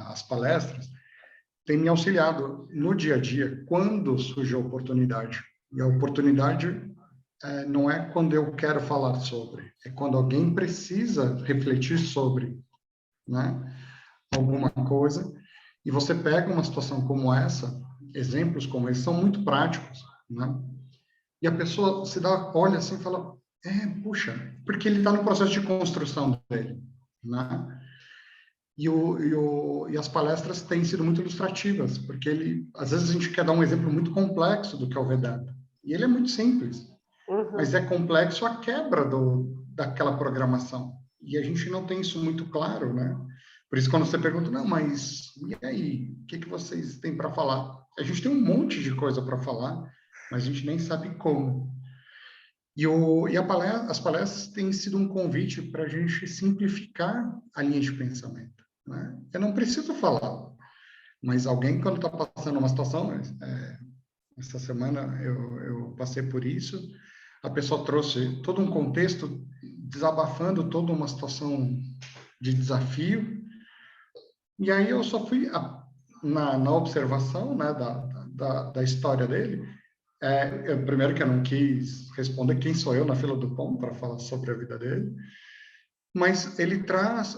as palestras, tem me auxiliado no dia a dia, quando surge a oportunidade. E a oportunidade não é quando eu quero falar sobre, é quando alguém precisa refletir sobre, né, alguma coisa, e você pega uma situação como essa, exemplos como esses são muito práticos, né? E a pessoa se dá, olha assim e fala, puxa, porque ele está no processo de construção dele, né? E as palestras têm sido muito ilustrativas, porque às vezes a gente quer dar um exemplo muito complexo do que é o Vedanta, e ele é muito simples, mas é complexo a quebra daquela programação, e a gente não tem isso muito claro, né? Por isso, quando você pergunta, não, mas e aí? O que vocês têm para falar? A gente tem um monte de coisa para falar, mas a gente nem sabe como. As palestras têm sido um convite para a gente simplificar a linha de pensamento, né? Eu não preciso falar, mas alguém, quando está passando uma situação, essa semana eu passei por isso, a pessoa trouxe todo um contexto, desabafando toda uma situação de desafio, e aí eu só fui na observação, né, da história dele. Primeiro que eu não quis responder quem sou eu na fila do pão para falar sobre a vida dele, mas ele traz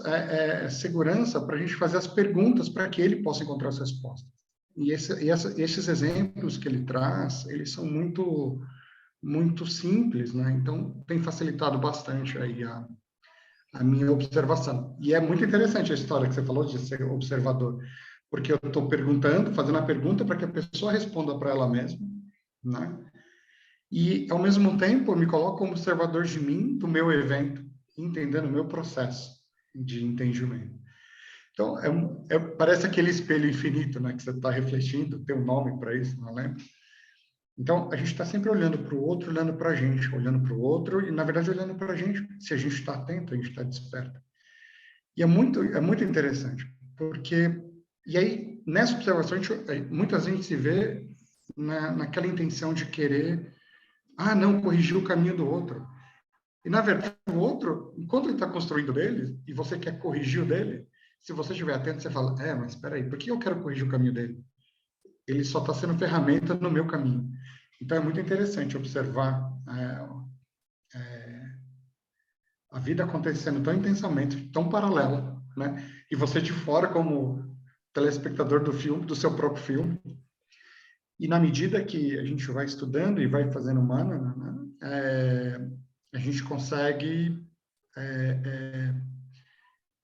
segurança para a gente fazer as perguntas para que ele possa encontrar as respostas. E esses exemplos que ele traz, eles são muito muito simples, né? Então tem facilitado bastante aí a minha observação. E é muito interessante a história que você falou de ser observador, porque eu estou perguntando, fazendo a pergunta para que a pessoa responda para ela mesma, né? E, ao mesmo tempo, eu me coloco como observador de mim, do meu evento, entendendo o meu processo de entendimento. Então, parece aquele espelho infinito, né? Que você está refletindo, tem um nome para isso, não lembro. Então, a gente está sempre olhando para o outro, olhando para a gente, olhando para o outro, e, na verdade, olhando para a gente. Se a gente está atento, a gente está desperto. E é muito interessante, porque... E aí, nessa observação, muitas vezes a gente se vê naquela intenção de querer, não, corrigir o caminho do outro. E, na verdade, o outro, enquanto ele está construindo dele, e você quer corrigir o dele, se você estiver atento, você fala, mas espera aí, por que eu quero corrigir o caminho dele? Ele só está sendo ferramenta no meu caminho. Então, é muito interessante observar a vida acontecendo tão intensamente, tão paralela, né? E você de fora, como telespectador do filme, do seu próprio filme. E na medida que a gente vai estudando e vai fazendo humana, né, a gente consegue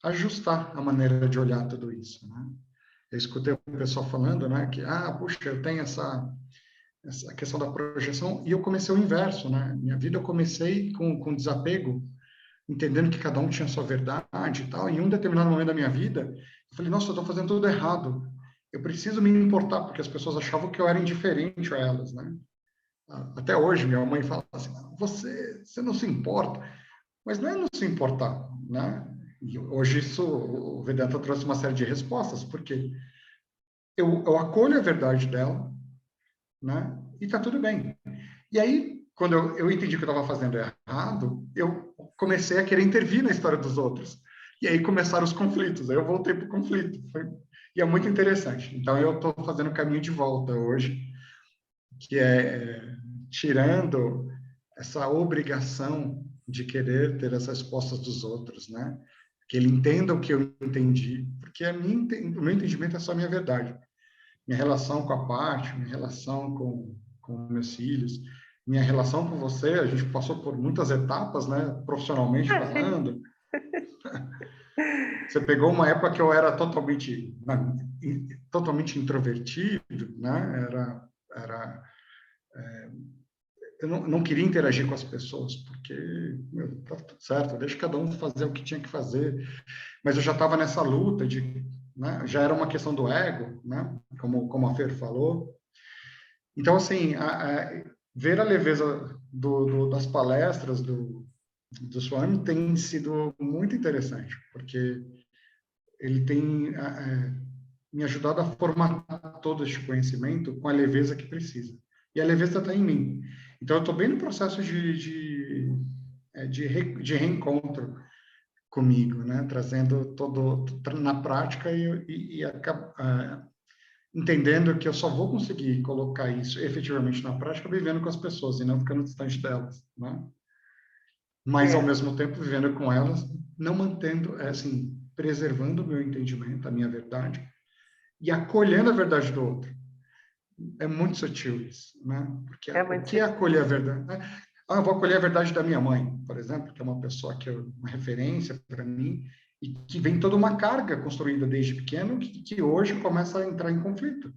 ajustar a maneira de olhar tudo isso, né? Eu escutei o pessoal falando, né, que, puxa, eu tenho essa questão da projeção, e eu comecei o inverso, né? Minha vida eu comecei com desapego, entendendo que cada um tinha sua verdade e tal. E em um determinado momento da minha vida, eu falei, nossa, eu estou fazendo tudo errado. Eu preciso me importar, porque as pessoas achavam que eu era indiferente a elas, né? Até hoje, minha mãe fala assim, você não se importa. Mas não é não se importar, né? E hoje o Vedanta trouxe uma série de respostas, porque eu acolho a verdade dela, né? E tá tudo bem. E aí, quando eu entendi que eu estava fazendo errado, eu comecei a querer intervir na história dos outros. E aí começaram os conflitos. Aí eu voltei para o conflito. E é muito interessante. Então, eu estou fazendo o caminho de volta hoje, que é tirando essa obrigação de querer ter as respostas dos outros, né? Que ele entenda o que eu entendi, porque o meu entendimento é só a minha verdade. Minha relação com a Paty, minha relação com meus filhos, minha relação com você, a gente passou por muitas etapas, né? Profissionalmente falando. Você pegou uma época que eu era totalmente introvertido, né? Eu não queria interagir com as pessoas, porque, meu, tá tudo certo, deixa cada um fazer o que tinha que fazer. Mas eu já estava nessa luta né? Já era uma questão do ego, né? Como a Fer falou. Então, assim, ver a leveza das palestras do Swami tem sido muito interessante, porque ele tem me ajudado a formatar todo este conhecimento com a leveza que precisa. E a leveza está em mim. Então, eu estou bem no processo de reencontro comigo, né? Trazendo na prática entendendo que eu só vou conseguir colocar isso efetivamente na prática vivendo com as pessoas e não ficando distante delas, né? Mas, ao mesmo tempo, vivendo com elas, não mantendo, assim, preservando o meu entendimento, a minha verdade, e acolhendo a verdade do outro. É muito sutil isso, né? Porque o que é acolher a verdade? Eu vou acolher a verdade da minha mãe, por exemplo, que é uma pessoa que é uma referência para mim, e que vem toda uma carga construída desde pequeno, que hoje começa a entrar em conflito.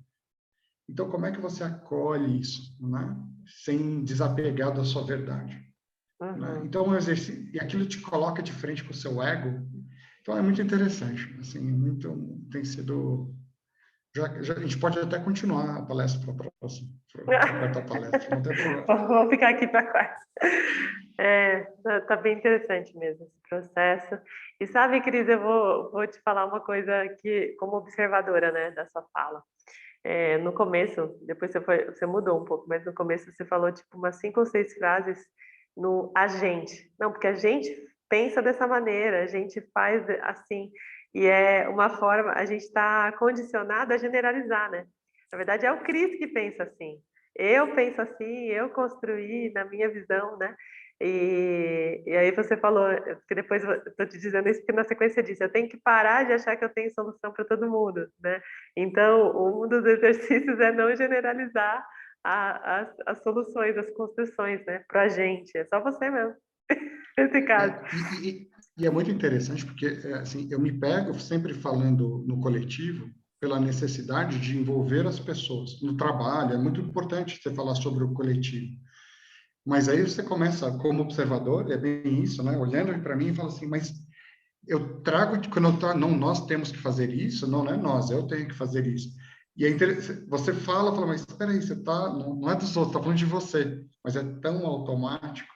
Então, como é que você acolhe isso, né? Sem desapegar da sua verdade? Né? Então, e aquilo te coloca de frente com o seu ego. Então, é muito interessante. Assim, tem sido... a gente pode até continuar a palestra para a próxima, para a quarta palestra, não tem problema. Vou ficar aqui para a quarta. Tá bem interessante mesmo esse processo. E sabe, Cris, eu vou te falar uma coisa que, como observadora, né, da sua fala. No começo, depois você mudou um pouco, mas no começo você falou tipo umas 5 ou 6 frases no a gente. Não, porque a gente pensa dessa maneira, a gente faz assim, e é uma forma, a gente está condicionado a generalizar, né? Na verdade, é o Cris que pensa assim. Eu penso assim, eu construí na minha visão, né? E aí você falou, que depois eu estou te dizendo isso porque na sequência disso, eu tenho que parar de achar que eu tenho solução para todo mundo, né? Então, um dos exercícios é não generalizar as soluções, as construções, né? Para a gente, é só você mesmo, nesse caso. E é muito interessante porque, assim, eu me pego sempre falando no coletivo pela necessidade de envolver as pessoas no trabalho. É muito importante você falar sobre o coletivo. Mas aí você começa, como observador, é bem isso, né? Olhando para mim e fala assim, mas eu trago, não, nós temos que fazer isso, não é nós, eu tenho que fazer isso. E aí você fala, mas espera aí, você tá, não é dos outros, tá falando de você, mas é tão automático.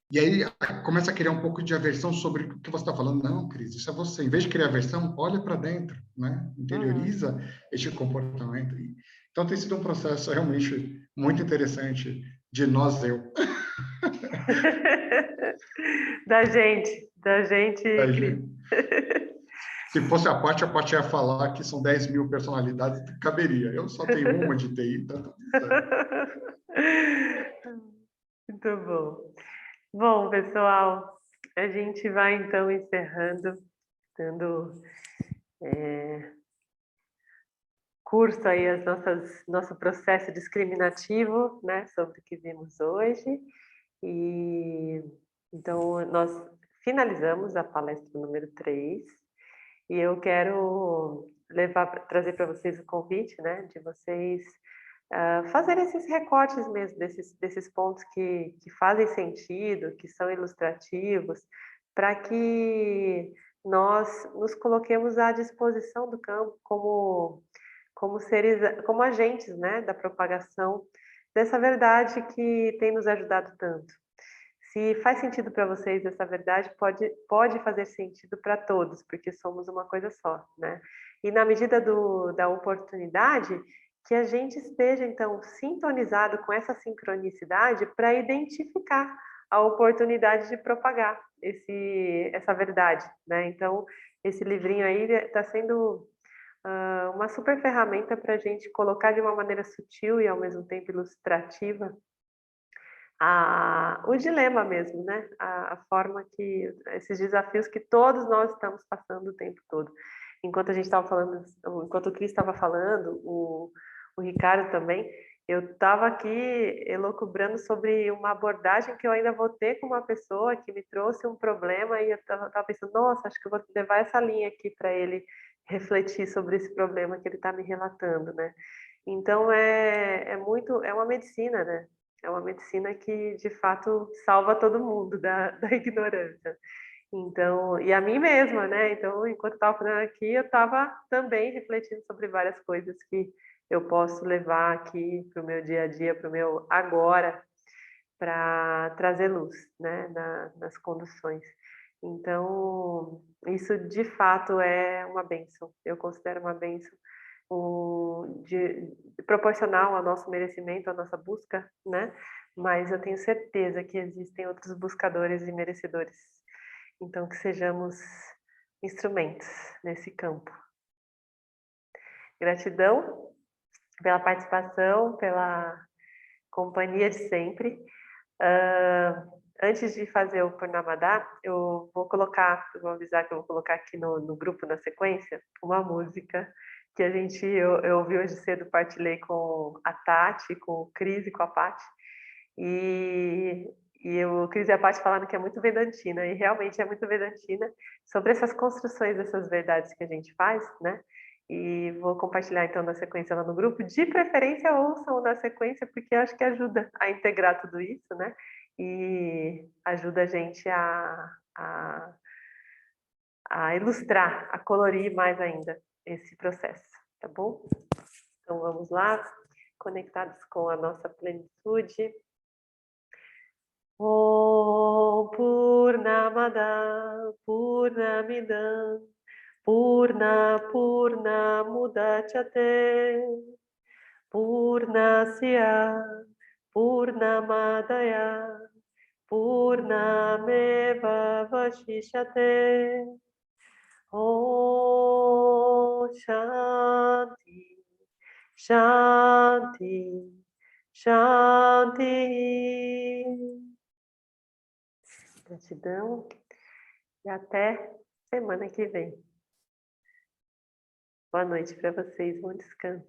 E aí começa a criar um pouco de aversão sobre o que você está falando. Não, Cris, isso é você. Em vez de criar aversão, olha para dentro, né? Interioriza este comportamento. Então tem sido um processo realmente muito interessante de nós-eu. Da gente, Cris. Se fosse a Paty ia falar que são 10 mil personalidades, caberia. Eu só tenho uma de TI, tá tudo certo. Muito bom. Bom, pessoal, a gente vai então encerrando, dando curso aí nosso processo discriminativo, né, sobre o que vimos hoje. E então nós finalizamos a palestra número 3 e eu quero trazer para vocês o convite, né, de vocês fazer esses recortes mesmo desses pontos que fazem sentido, que são ilustrativos, para que nós nos coloquemos à disposição do campo como seres, como agentes, né, da propagação dessa verdade que tem nos ajudado tanto. Se faz sentido para vocês essa verdade, pode fazer sentido para todos, porque somos uma coisa só, né? E na medida da oportunidade, que a gente esteja, então, sintonizado com essa sincronicidade para identificar a oportunidade de propagar essa verdade, né? Então, esse livrinho aí está sendo uma super ferramenta para a gente colocar de uma maneira sutil e, ao mesmo tempo, ilustrativa o dilema mesmo, né? A forma que esses desafios que todos nós estamos passando o tempo todo. Enquanto a gente estava falando, enquanto o Cris estava falando, o Ricardo também, eu estava aqui elucubrando sobre uma abordagem que eu ainda vou ter com uma pessoa que me trouxe um problema e eu estava pensando, nossa, acho que eu vou levar essa linha aqui para ele refletir sobre esse problema que ele está me relatando, né? Então é uma medicina, né? É uma medicina que de fato salva todo mundo da ignorância. Então, e a mim mesma, né? Então, enquanto estava fazendo aqui, eu estava também refletindo sobre várias coisas que eu posso levar aqui para o meu dia a dia, para o meu agora, para trazer luz, né? Nas conduções. Então, isso de fato é uma bênção. Eu considero uma bênção proporcional ao nosso merecimento, à nossa busca, né? Mas eu tenho certeza que existem outros buscadores e merecedores. Então, que sejamos instrumentos nesse campo. Gratidão pela participação, pela companhia de sempre. Antes de fazer o Purnamadá, eu vou avisar que eu vou colocar aqui no grupo, na sequência, uma música que eu ouvi hoje cedo, partilhei com a Tati, com o Cris e com a Paty. E o Cris e a Paty falaram que é muito vedantina, e realmente é muito vedantina, sobre essas construções dessas verdades que a gente faz, né? E vou compartilhar então na sequência lá no grupo. De preferência, ouçam na sequência, porque eu acho que ajuda a integrar tudo isso, né? E ajuda a gente a ilustrar, a colorir mais ainda esse processo, tá bom? Então vamos lá, conectados com a nossa plenitude. Om Purnamada Purnamidam Purna Mudachyate Purnasya Purnamadaya Purnameva Vashishyate. Om Shanti Shanti Shanti. Gratidão e até semana que vem. Boa noite para vocês, bom descanso.